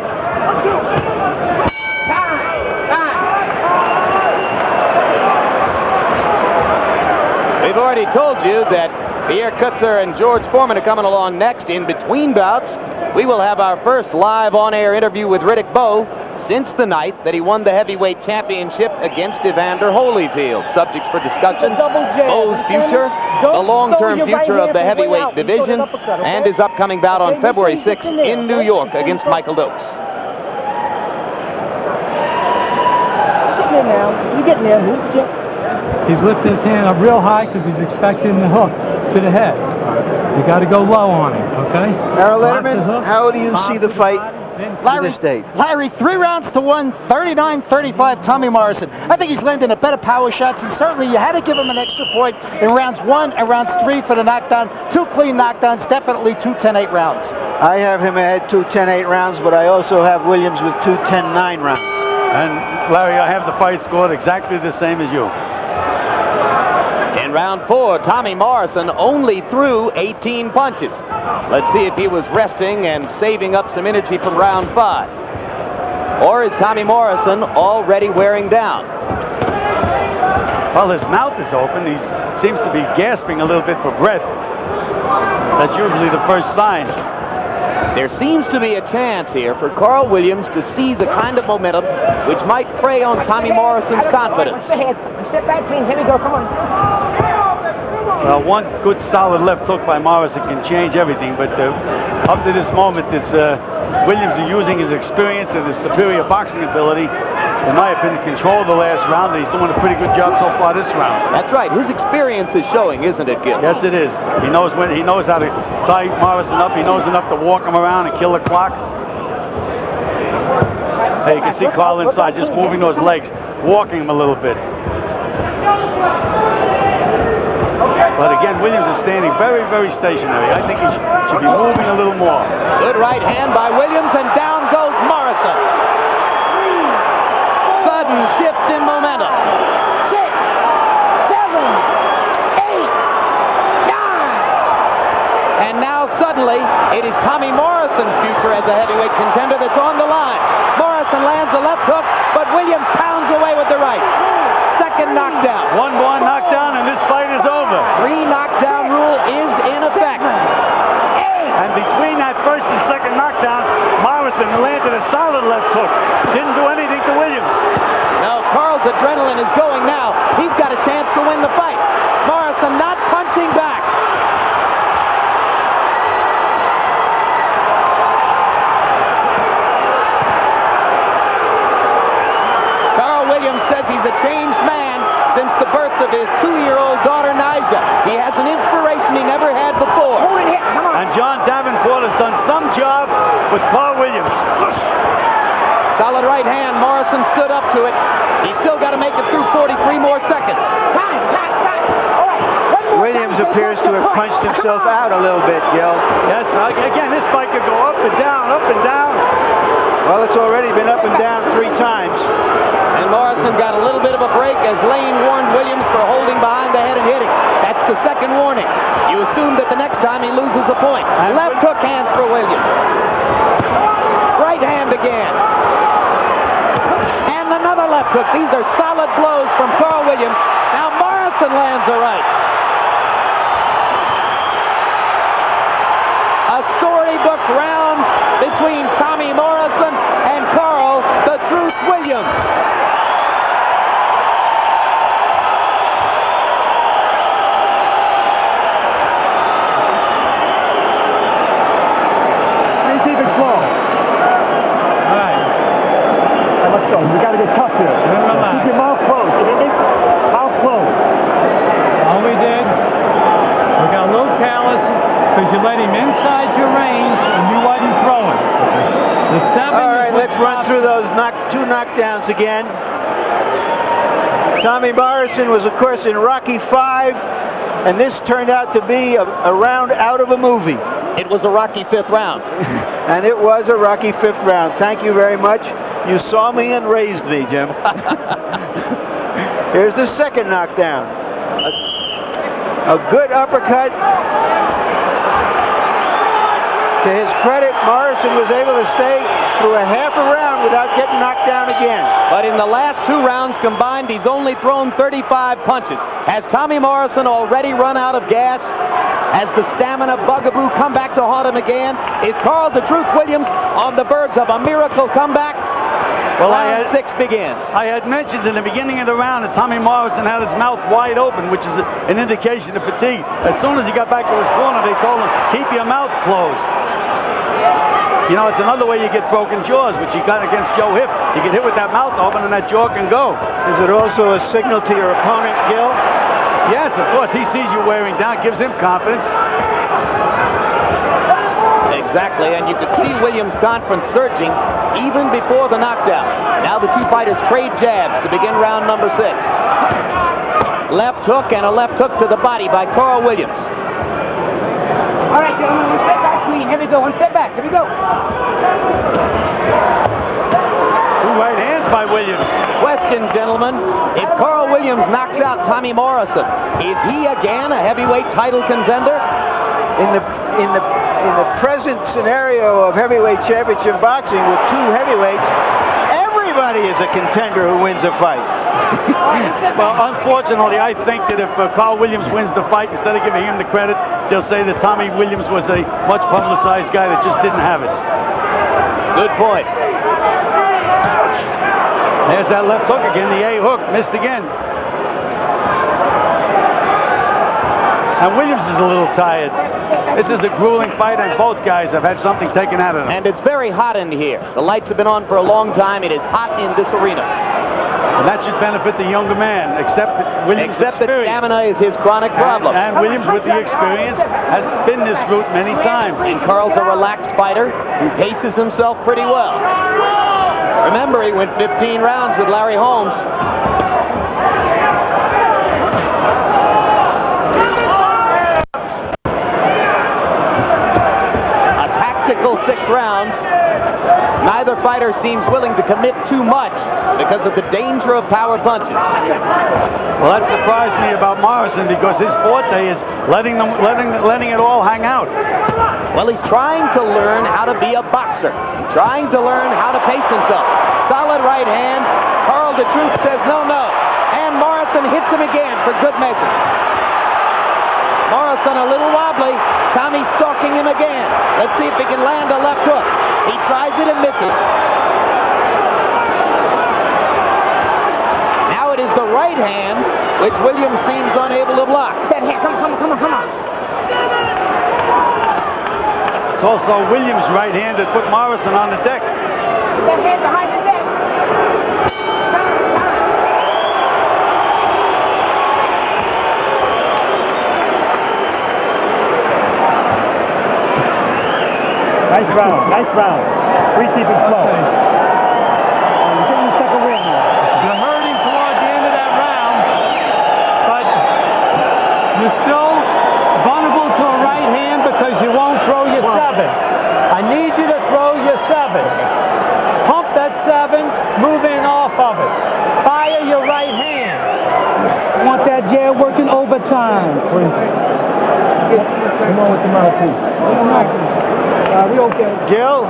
We've already told you that Pierre Kutzer and George Foreman are coming along next. In between bouts, we will have our first live on-air interview with Riddick Bowe since the night that he won the heavyweight championship against Evander Holyfield. Subjects for discussion, Bowe's future, the long-term future of the heavyweight division, and his upcoming bout on February 6th in New York against Michael Dokes. Get in now. You get in there. Move, Jim. He's lifting his hand up real high because he's expecting the hook to the head. You got to go low on him, okay? Harold Letterman, how do you see the fight to this date? Larry, 3 rounds to 1, 39-35, Tommy Morrison. I think he's landing a better power shots, and certainly you had to give him an extra point in rounds 1 and rounds 3 for the knockdown. 2 clean knockdowns, definitely 2 10-8 rounds. I have him ahead 2 10-8 rounds, but I also have Williams with 2 10-9 rounds. And Larry, I have the fight scored exactly the same as you. In round 4, Tommy Morrison only threw 18 punches. Let's see if he was resting and saving up some energy from round 5. or is Tommy Morrison already wearing down? Well, his mouth is open. He seems to be gasping a little bit for breath. That's usually the first sign. There seems to be a chance here for Carl Williams to seize a kind of momentum which might prey on Tommy Morrison's confidence. Step back clean. Here we go. Come on. Well, one good solid left hook by Morrison can change everything, but up to this moment, it's Williams is using his experience and his superior boxing ability, in my opinion, control the last round, and he's doing a pretty good job so far this round. That's right. His experience is showing, isn't it, Gil? Yes, it is. He knows how to tie Morrison up. He knows enough to walk him around and kill the clock. Hey, you can see Carl inside just moving those legs, walking him a little bit. But again, Williams is standing very, very stationary. I think he should be moving a little more. Good right hand by Williams, and down goes Morrison. Sudden shift in momentum. 6, 7, 8, 9. And now suddenly, it is Tommy Morrison's future as a heavyweight contender that's on the line. Morrison lands a left hook, but Williams pounds away with the right. Second knockdown. One more knockdown, and this fight is over. 3 knockdown rule is in effect. And between that first and second knockdown, Morrison landed a solid left hook. Didn't do anything to Williams. No, Carl's adrenaline is going now. He's got a chance to win the fight. Morrison not punching back. Carl Williams says he's a changed man since the birth of his 2-year-old daughter, Nyjah. He has an inspiration he never had before. And John Davenport has done some job with Carl Williams. Solid right hand. Morrison stood up to it. He's still got to make it through 43 more seconds. Time. All right. Williams appears to have punched himself out a little bit, Gil. Yes, again, this fight could go up and down, up and down. Well, it's already been up and down 3 times. And Morrison got a little bit of a break as Lane warned Williams for holding behind the head and hitting. That's the second warning. You assume that the next time he loses a point. Left hook hands for Williams. Right hand again. And another left hook. These are solid blows from Carl Williams. Now Morrison lands a right. A storybook round between Tommy Morrison and Carl "The Truth" Williams. Keep it close. All right. Let's go. We got to get tough here. Relax. Keep your mouth closed. Mouth closed. All we did, we got a little careless because you let him inside your range and you wasn't throwing. The 7. All right, let's run through those 2 knockdowns again. Tommy Morrison was, of course, in Rocky V, and this turned out to be a round out of a movie. It was a Rocky 5th round. And it was a Rocky 5th round. Thank you very much. You saw me and raised me, Jim. Here's the second knockdown. A good uppercut. To his credit, Morrison was able to stay through a half a round without getting knocked down again. But in the last 2 rounds combined, he's only thrown 35 punches. Has Tommy Morrison already run out of gas? Has the stamina bugaboo come back to haunt him again? Is Carl "The Truth" Williams on the verge of a miracle comeback? Well, round 6 begins. I had mentioned in the beginning of the round that Tommy Morrison had his mouth wide open, which is an indication of fatigue. As soon as he got back to his corner, they told him, keep your mouth closed. You know, it's another way you get broken jaws, which he got against Joe Hipp. You get hit with that mouth open and that jaw can go. Is it also a signal to your opponent, Gil? Yes, of course. He sees you wearing down, gives him confidence. Exactly, and you could see Williams' confidence surging even before the knockdown. Now the 2 fighters trade jabs to begin round number 6. Left hook and a left hook to the body by Carl Williams. All right, gentlemen, 1 step back clean. Here we go. 1 step back. Here we go. 2 right hands by Williams. Question, gentlemen. If Carl Williams knocks out Tommy Morrison, is he again a heavyweight title contender? In the present scenario of heavyweight championship boxing with 2 heavyweights, Everybody is a contender who wins a fight. Well, unfortunately, I think that if Carl Williams wins the fight, instead of giving him the credit, they'll say that Tommy Williams was a much publicized guy that just didn't have it. Good point. There's that left hook again. The A hook missed again. And Williams is a little tired. This is a grueling fight, and both guys have had something taken out of them. And it's very hot in here. The lights have been on for a long time. It is hot in this arena. And that should benefit the younger man, except that Williams' Except that stamina is his chronic problem. And Williams, with the experience, has been this route many times. And Carl's a relaxed fighter who paces himself pretty well. Remember, he went 15 rounds with Larry Holmes. A tactical sixth round. Neither fighter seems willing to commit too much because of the danger of power punches. Well, that surprised me about Morrison, because his forte is letting it all hang out. Well, he's trying to learn how to be a boxer, trying to learn how to pace himself. Solid right hand. Carl the Truth says no, no. And Morrison hits him again for good measure. Morrison a little wobbly. Tommy stalking him again. Let's see if he can land a left hook. He tries it and misses. Now it is the right hand, which Williams seems unable to block. That hand, come on. It's also Williams' right hand that put Morrison on the deck. That hand behind the neck. Nice round. Free keeping slow. You're getting the second win now. You're hurting toward the end of that round, but you're still vulnerable to a right hand because you won't throw your 7. I need you to throw your 7. Pump that 7, move in off of it. Fire your right hand. Want that jab working overtime. Come on with the mouthpiece. Gil,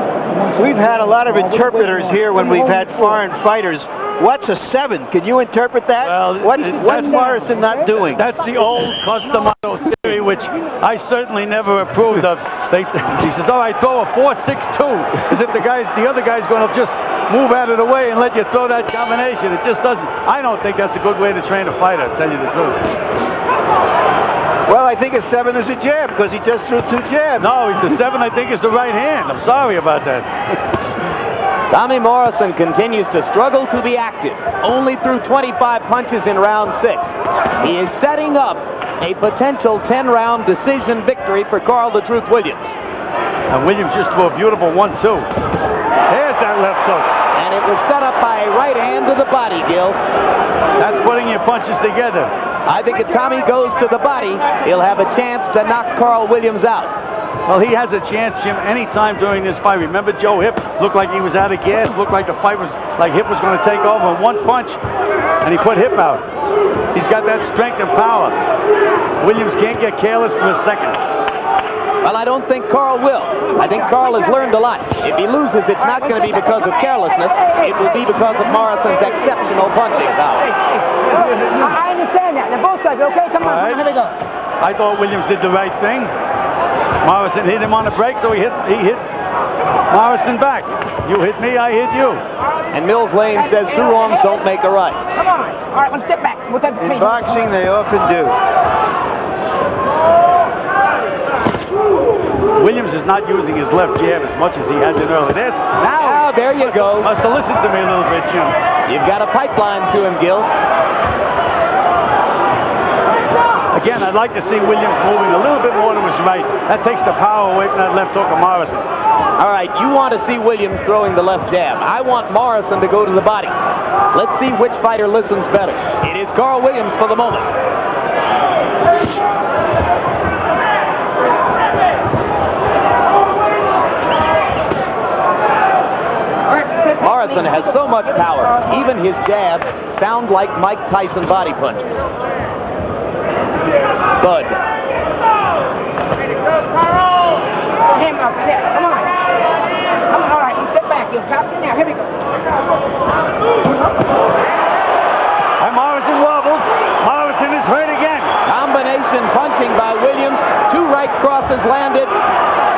we've had a lot of interpreters here when we've had foreign fighters. What's a 7? Can you interpret that? Well, what's Morrison not doing? That's the old Customato theory, which I certainly never approved of. He says, all right, throw a 4-6-2. As if the other guy's going to just move out of the way and let you throw that combination. It just doesn't. I don't think that's a good way to train a fighter, to tell you the truth. Well, I think a 7 is a jab because he just threw 2 jabs. No, the 7 I think is the right hand. I'm sorry about that. Tommy Morrison continues to struggle to be active, only threw 25 punches in round 6. He is setting up a potential 10-round decision victory for Carl the Truth Williams. And Williams just threw a beautiful 1-2. There's that left hook. And it was set up by a right hand to the body, Gil. That's putting your punches together. I think if Tommy goes to the body, he'll have a chance to knock Carl Williams out. Well, he has a chance, Jim, anytime during this fight. Remember Joe Hip looked like he was out of gas, looked like the fight was like Hip was going to take over in one punch, and he put Hip out. He's got that strength and power. Williams can't get careless for a second. Well, I don't think Carl will. I think Carl has learned a lot. If he loses, it's not going to be because of carelessness. It will be because of Morrison's exceptional punching power. I understand that. Now, both sides, okay? Come on, here we go. I thought Williams did the right thing. Morrison hit him on the break, so he hit Morrison back. You hit me, I hit you. And Mills Lane says 2 wrongs don't make a right. Come on. All right, one step back. In boxing, they often do. Williams is not using his left jab as much as he had been earlier. Now, there you go. Must have listened to me a little bit, Jim. You've got a pipeline to him, Gil. Again, I'd like to see Williams moving a little bit more to his right. That takes the power away from that left hook of Morrison. All right, you want to see Williams throwing the left jab. I want Morrison to go to the body. Let's see which fighter listens better. It is Carl Williams for the moment. Morrison has so much power, even his jabs sound like Mike Tyson body punches. Thud. Him up there. Come on. Come on, all right. You sit back. You drop it now. Here we go. cross is landed.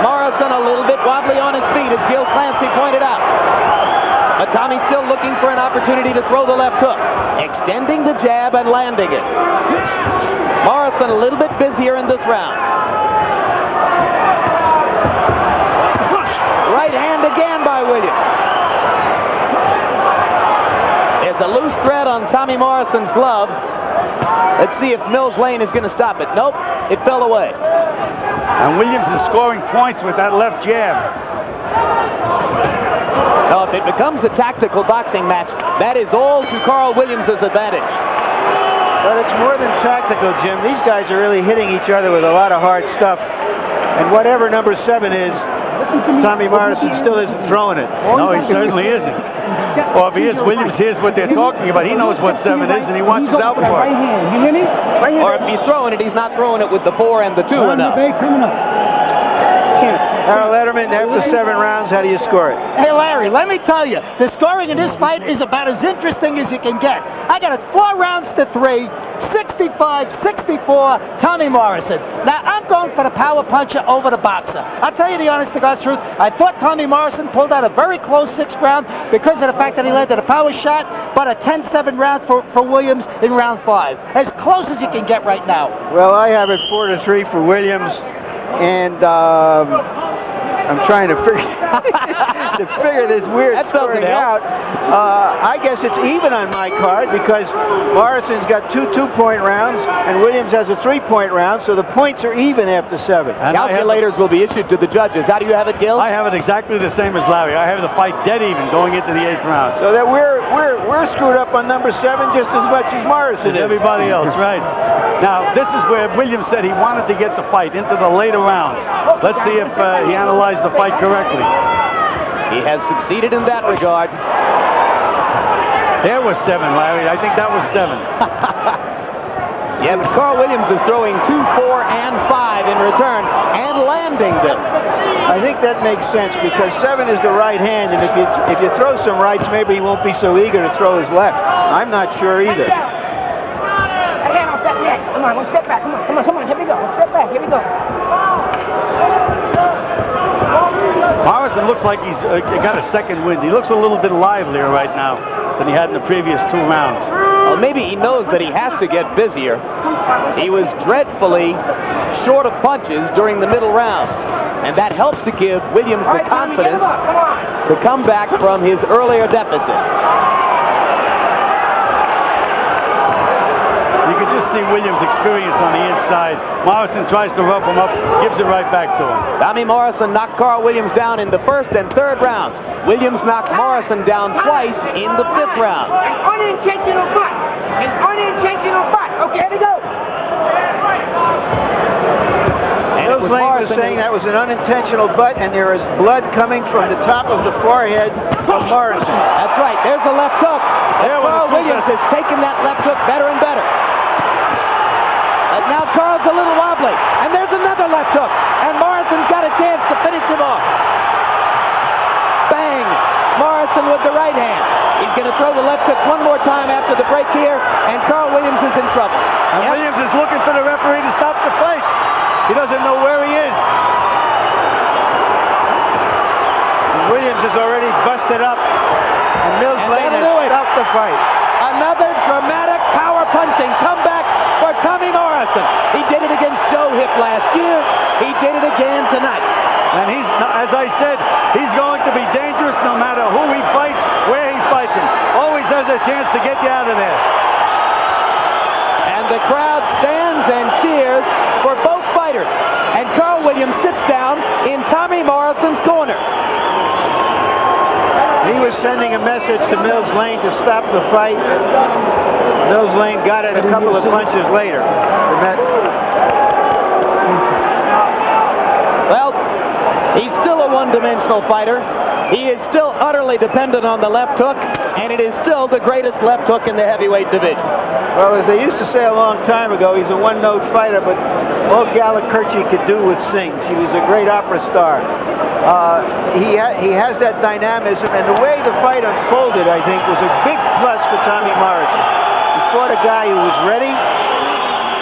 Morrison a little bit wobbly on his feet, as Gil Clancy pointed out. But Tommy's still looking for an opportunity to throw the left hook, extending the jab and landing it. Morrison a little bit busier in this round. Right hand again by Williams. There's a loose thread on Tommy Morrison's glove. Let's see if Mills Lane is going to stop it. Nope, it fell away. And Williams is scoring points with that left jab. Now, if it becomes a tactical boxing match, that is all to Carl Williams' advantage. But it's more than tactical, Jim. These guys are really hitting each other with a lot of hard stuff. And whatever number 7 is, Tommy Morrison still isn't throwing it. No, he certainly isn't. Well, if he is, Williams hears what they're talking about. He knows what 7 is, and he watches out for it. Right hand. You hear me? Right hand. Or if he's throwing it, he's not throwing it with the 4 and the 2 enough. Harold Letterman, after 7 rounds, how do you score it? Hey, Larry, let me tell you, the scoring in this fight is about as interesting as you can get. I got it 4 rounds to 3, 65-64, Tommy Morrison. Now, I'm going for the power puncher over the boxer. I'll tell you the honest to God's truth, I thought Tommy Morrison pulled out a very close 6th round because of the fact that he landed a power shot, but a 10-7 round for Williams in round 5. As close as you can get right now. Well, I have it 4-3 for Williams, and I'm trying to figure this weird scoring out. I guess it's even on my card because Morrison's got 2 2-point rounds and Williams has a 3-point round, so the points are even after 7. And calculators will be issued to the judges. How do you have it, Gil? I have it exactly the same as Larry. I have the fight dead even going into the 8th round. So that we're screwed up on number 7 just as much as Morrison is. Everybody else, right? Now, this is where Williams said he wanted to get the fight into the later rounds. Let's see if he analyzed the fight correctly. He has succeeded in that regard. There was 7, Larry. I think that was 7. Yeah, but Carl Williams is throwing 2, 4, and 5 in return and landing them. I think that makes sense because 7 is the right hand, and if you throw some rights, maybe he won't be so eager to throw his left. I'm not sure either. Come on, one step back. Come on. Here we go. One step back. Here we go. Morrison looks like he's got a second wind. He looks a little bit livelier right now than he had in the previous 2 rounds. Well, maybe he knows that he has to get busier. He was dreadfully short of punches during the middle rounds, and that helps to give Williams the confidence to come back from his earlier deficit. You can just see Williams' experience on the inside. Morrison tries to rough him up, gives it right back to him. Tommy Morrison knocked Carl Williams down in the 1st and 3rd rounds. Williams knocked Morrison down twice in the 5th round. An unintentional butt. Okay, here we go. Mills Lane was saying that was an unintentional butt, and there is blood coming from the top of the forehead of Morrison. That's right. There's a left hook. Carl Williams has taken that left hook better and better. And now Carl's a little wobbly. And there's another left hook. And Morrison's got a chance to finish him off. Bang! Morrison with the right hand. He's going to throw the left hook one more time after the break here, and Carl Williams is in trouble. And Williams is looking for the referee to stop the fight. He doesn't know where he is. And Williams is already busted up, and Mills Lane has stopped the fight. Another dramatic power punching comeback for Tommy Morrison. He did it against Joe Hip last year. He did it again tonight. And he's, as I said, he's going to be dangerous no matter who he fights, where he fights him. Always has a chance to get you out of there. And the crowd stands and cheers for both fighters. And Carl Williams sits down in Tommy Morrison's corner. He was sending a message to Mills Lane to stop the fight. Mills Lane got it a couple of punches later. Well, he's still a one-dimensional fighter. He is still utterly dependent on the left hook, and it is still the greatest left hook in the heavyweight division. Well, as they used to say a long time ago, he's a one-note fighter, but all Gallikurchi could do was sing. He was a great opera star. He has that dynamism, and the way the fight unfolded, I think, was a big plus for Tommy Morrison. He fought a guy who was ready.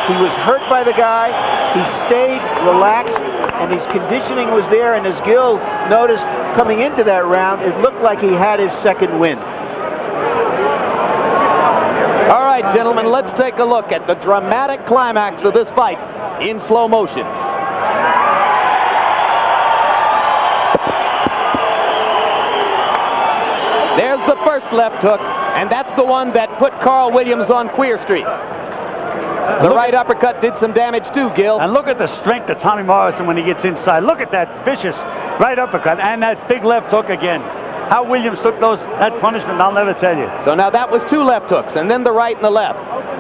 He was hurt by the guy. He stayed relaxed. and his conditioning was there, and as Gil noticed coming into that round, it looked like he had his second win. All right, gentlemen, let's take a look at the dramatic climax of this fight in slow motion. There's the first left hook, and that's the one that put Carl Williams on Queer Street. The right uppercut did some damage too, Gil. And look at the strength of Tommy Morrison when he gets inside. Look at that vicious right uppercut and that big left hook again. How Williams took that punishment, I'll never tell you. So now that was two left hooks, and then the right and the left.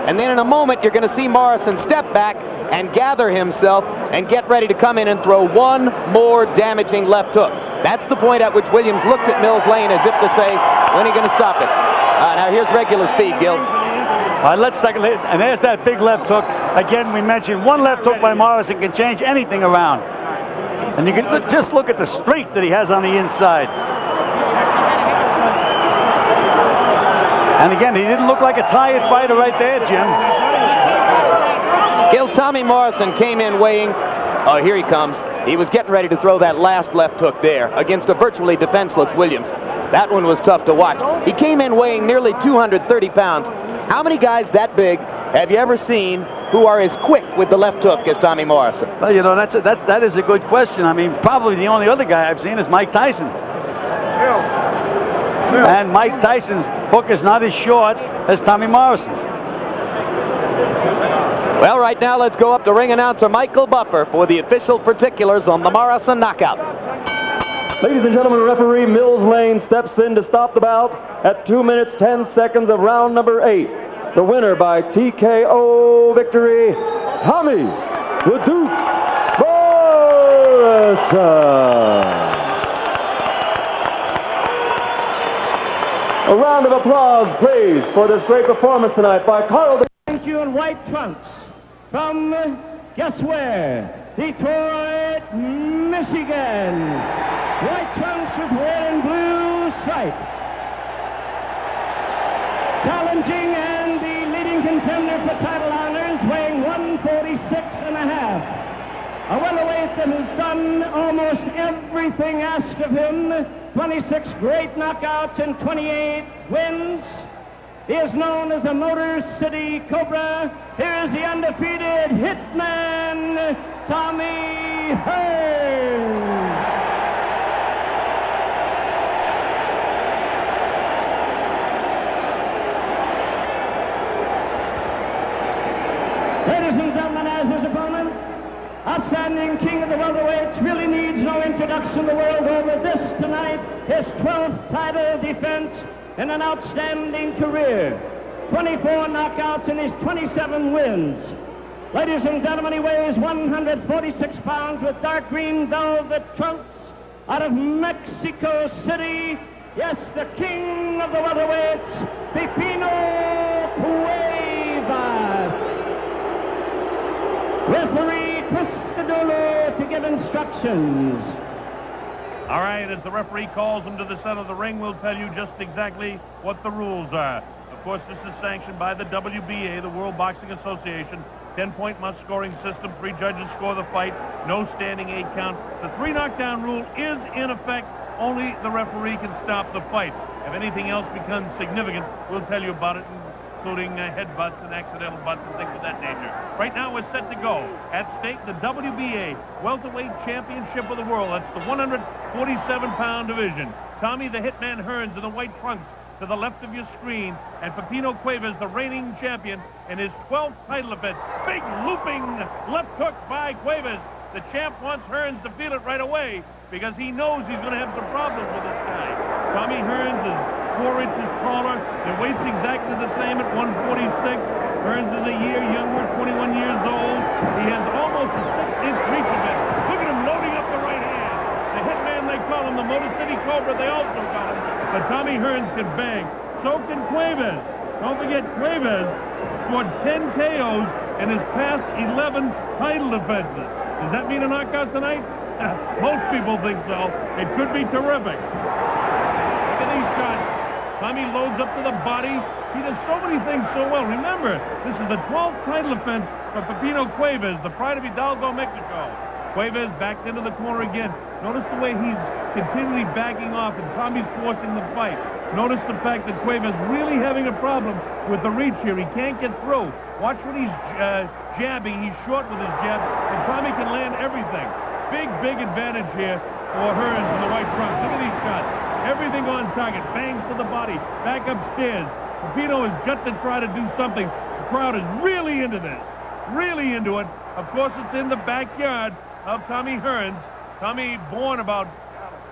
And then in a moment, you're going to see Morrison step back and gather himself and get ready to come in and throw one more damaging left hook. That's the point at which Williams looked at Mills Lane as if to say, when are you going to stop it? Now here's regular speed, Gil. All right, let's take a look. And there's that big left hook. Again, we mentioned one left hook by Morrison can change anything around. And you can just look at the strength that he has on the inside. And again, he didn't look like a tired fighter right there, Jim. Gil, Tommy Morrison came in weighing, oh, here he comes. He was getting ready to throw that last left hook there against a virtually defenseless Williams. That one was tough to watch. He came in weighing nearly 230 pounds. How many guys that big have you ever seen who are as quick with the left hook as Tommy Morrison? Well, you know, that is a good question. I mean, probably the only other guy I've seen is Mike Tyson. And Mike Tyson's hook is not as short as Tommy Morrison's. Well, right now, let's go up to ring announcer Michael Buffer for the official particulars on the Morrison knockout. Ladies and gentlemen, referee Mills Lane steps in to stop the bout at 2 minutes 10 seconds of round number 8. The winner by TKO victory, Tommy the Duke Morrison. A round of applause, please, for this great performance tonight by Carl. Thank you in white trunks from, guess where? Detroit, Michigan. White trunks with red and blue stripes. Challenging and the leading contender for title honors, weighing 146.5. A welterweight that has done almost everything asked of him. 26 great knockouts and 28 wins. He is known as the Motor City Cobra. Here is the undefeated hitman, Tommy Hearns. Ladies and gentlemen, as his opponent, outstanding king of the welterweights, really needs no introduction the world over. This tonight, his 12th title defense in an outstanding career. 24 knockouts in his 27 wins. Ladies and gentlemen, he weighs 146 pounds with dark green velvet trunks out of Mexico City. Yes, the king of the welterweights, Pipino Cuevas. Referee Cristodolo to give instructions. All right, as the referee calls him to the center of the ring, we'll tell you just exactly what the rules are. Of course, this is sanctioned by the WBA, the World Boxing Association. 10-point must-scoring system. 3 judges score the fight. No standing 8 count. The 3 knockdown rule is in effect. Only the referee can stop the fight. If anything else becomes significant, we'll tell you about it, including headbutts and accidental butts and things of that nature. Right now, we're set to go. At stake, the WBA Welterweight Championship of the World. That's the 147-pound division. Tommy the Hitman Hearns in the white trunks to the left of your screen, and Pipino Cuevas, the reigning champion, in his 12th title defense. Big looping left hook by Cuevas. The champ wants Hearns to feel it right away because he knows he's going to have some problems with this guy. Tommy Hearns is 4 inches taller. Their weight's exactly the same at 146. Hearns is a year younger, 21 years old. He has almost a 6-inch reach of it. Look at him loading up the right hand. The Hitman, they call him, the Motor City Cobra, they also call him. But Tommy Hearns can bang. So can Cuevas. Don't forget, Cuevas scored 10 KOs in his past 11 title defenses. Does that mean a knockout tonight? Most people think so. It could be terrific. Look at these shots. Tommy loads up to the body. He does so many things so well. Remember, this is the 12th title defense for Pipino Cuevas, the pride of Hidalgo, Mexico. Cuevas backed into the corner again. Notice the way he's continually backing off, and Tommy's forcing the fight. Notice the fact that Cuevas really having a problem with the reach here. He can't get through. Watch when he's jabbing. He's short with his jab, and Tommy can land everything. Big advantage here for Hearns in the white trunks. Look at these shots. Everything on target. Bangs to the body. Back upstairs. Pipino has got to try to do something. The crowd is really into this. Really into it. Of course, it's in the backyard of Tommy Hearns. Tommy born about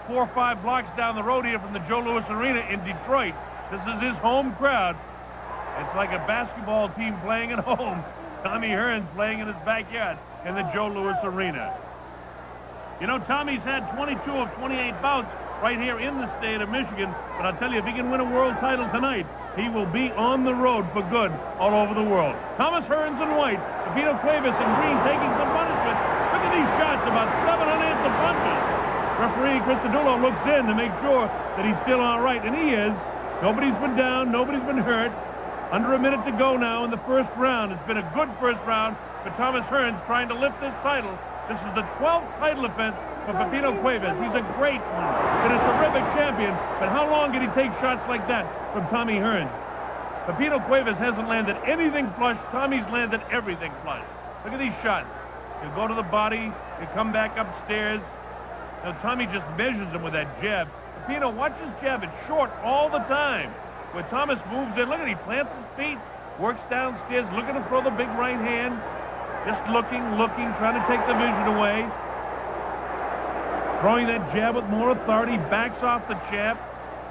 4 or 5 blocks down the road here from the Joe Louis Arena in Detroit. This is his home crowd. It's like a basketball team playing at home. Tommy Hearns playing in his backyard in the Joe Louis Arena. You know, Tommy's had 22 of 28 bouts right here in the state of Michigan. But I'll tell you, if he can win a world title tonight, he will be on the road for good all over the world. Thomas Hearns in white, Pipino Cuevas in green taking some punishment. Look at these shots, about 7 unanswered punches. Referee Christodoulou looks in to make sure that he's still all right, and he is. Nobody's been down, nobody's been hurt. Under a minute to go now in the first round. It's been a good first round for Thomas Hearns trying to lift this title. This is the 12th title defense for Pipino Cuevas. He's a great one and a terrific champion, but how long can he take shots like that from Tommy Hearns? Pipino Cuevas hasn't landed anything flush. Tommy's landed everything flush. Look at these shots. You go to the body, you come back upstairs. Now, Tommy just measures him with that jab. Pipino, watch his jab. It's short all the time. Where Thomas moves in, look at it, he plants his feet, works downstairs, looking to throw the big right hand. Just looking, trying to take the vision away. Throwing that jab with more authority, backs off the jab.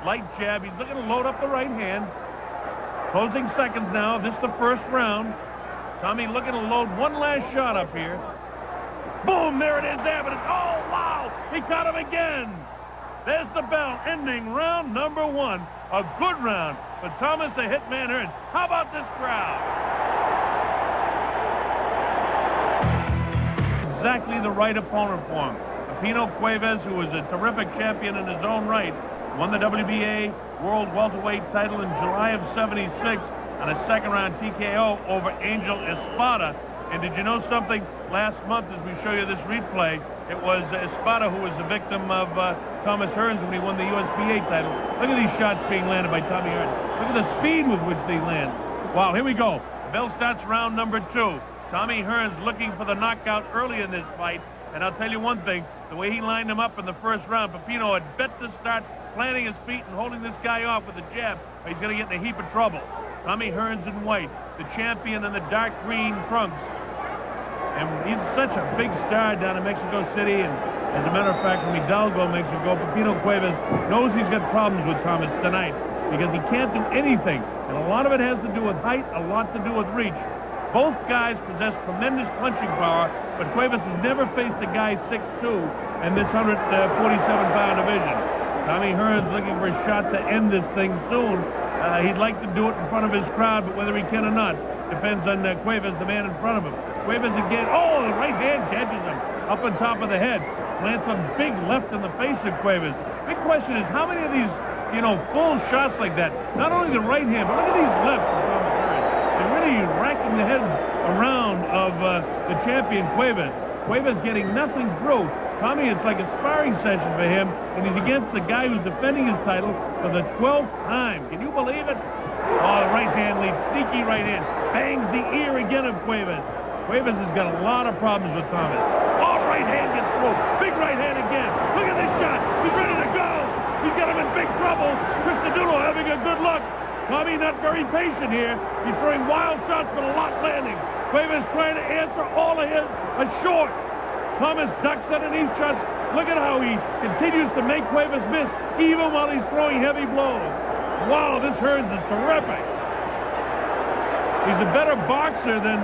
Light jab, he's looking to load up the right hand. Closing seconds now, this is the first round. Tommy looking to load one last shot up here. Boom, there it is there, but it's, oh, wow, he caught him again. There's the bell, ending round number 1. A good round for Thomas the Hitman Hearns. How about this crowd? Exactly the right opponent for him. Pipino Cuevas, who is a terrific champion in his own right, won the WBA World Welterweight title in July of '76 on a second-round TKO over Angel Espada. And did you know something? Last month, as we show you this replay, it was Espada who was the victim of Thomas Hearns when he won the USPA title. Look at these shots being landed by Tommy Hearns. Look at the speed with which they land. Wow, here we go. The bell starts round number 2. Tommy Hearns looking for the knockout early in this fight. And I'll tell you one thing, the way he lined him up in the first round, Pipino had bet to start planting his feet and holding this guy off with a jab, or he's going to get in a heap of trouble. Tommy Hearns in white, the champion in the dark green trunks. And he's such a big star down in Mexico City. And as a matter of fact, from Hidalgo, Mexico, Pipino Cuevas knows he's got problems with Thomas tonight because he can't do anything. And a lot of it has to do with height, a lot to do with reach. Both guys possess tremendous punching power, but Cuevas has never faced a guy 6'2" in this 147-pound division. Tommy Hearns looking for a shot to end this thing soon. He'd like to do it in front of his crowd, but whether he can or not depends on Cuevas, the man in front of him. Cuevas again. Oh, the right hand catches him up on top of the head. Plants a big left in the face of Cuevas. Big question is how many of these, full shots like that, not only the right hand, but look at these lefts from Thomas Hearns. They're really racking the head around of the champion Cuevas. Cuevas getting nothing through. Tommy, it's like a sparring session for him, and he's against the guy who's defending his title for the 12th time. Can you believe it? Oh, the right hand leads, sneaky right hand. Bangs the ear again of Cuevas. Cuevas has got a lot of problems with Thomas. Oh, right hand gets through. Big right hand again. Look at this shot. He's ready to go. He's got him in big trouble. Christodoulou having a good look. Tommy not very patient here. He's throwing wild shots, but a lot landing. Cuevas trying to answer all of his short. Thomas ducks underneath shots. Look at how he continues to make Cuevas miss, even while he's throwing heavy blows. Wow, this Hearns is terrific. He's a better boxer than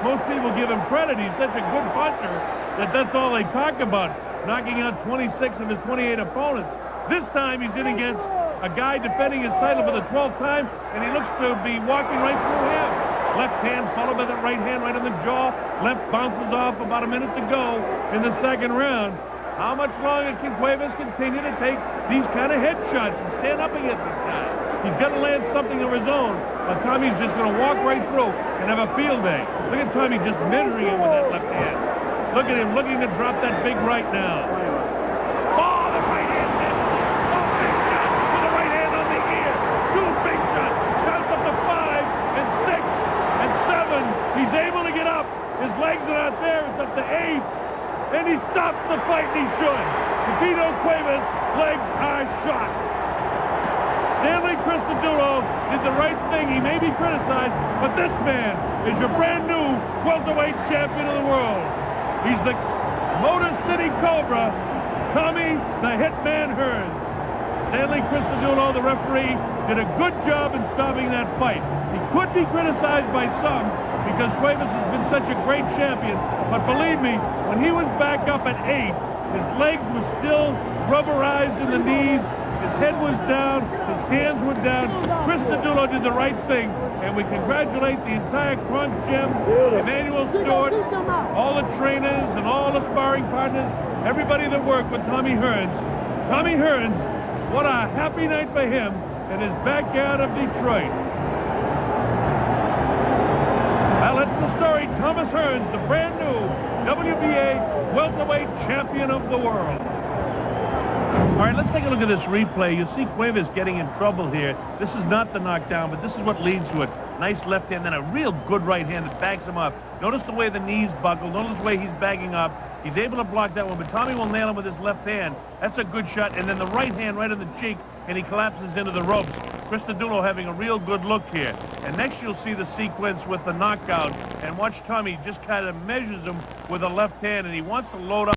most people give him credit. He's such a good puncher that that's all they talk about, knocking out 26 of his 28 opponents. This time he's in against a guy defending his title for the 12th time, and he looks to be walking right through him. Left hand followed by the right hand right on the jaw. Left bounces off about a minute to go in the second round. How much longer can Cuevas continue to take these kind of headshots and stand up against this guy? He's got to land something of his own, but Tommy's just going to walk right through and have a field day. Look at Tommy just measuring him with that left hand. Look at him looking to drop that big right now. Oh, the right hand hit. Oh, big shot with the right hand on the ear. Two big shots. Counts up to 5 and 6 and 7. He's able to get up. His legs are not there. It's up to 8. And he stops the fight, and he should. Pipino Cuevas' legs are shot. Stanley Cristodulo did the right thing. He may be criticized, but this man is your brand new welterweight champion of the world. He's the Motor City Cobra, Tommy the Hitman Hearns. Stanley Cristodulo, the referee, did a good job in stopping that fight. He could be criticized by some because Cuevas has been such a great champion, but believe me, when he was back up at 8, his legs were still rubberized in the knees, his head was down, his hands were down. Cristodulo did the right thing, and we congratulate the entire Crunch Gym, Emmanuel Stewart, all the trainers and all the sparring partners, everybody that worked with Tommy Hearns. Tommy Hearns, what a happy night for him in his backyard of Detroit. Well, that's the story. Thomas Hearns, the brand new WBA welterweight champion of the world. All right, let's take a look at this replay. You see Cuevas getting in trouble here. This is not the knockdown, but this is what leads to it. Nice left hand, then a real good right hand that backs him up. Notice the way the knees buckle. Notice the way he's bagging up. He's able to block that one, but Tommy will nail him with his left hand. That's a good shot. And then the right hand right in the cheek, and he collapses into the ropes. Cristodulo having a real good look here. And next you'll see the sequence with the knockout. And watch Tommy just kind of measures him with a left hand, and he wants to load up.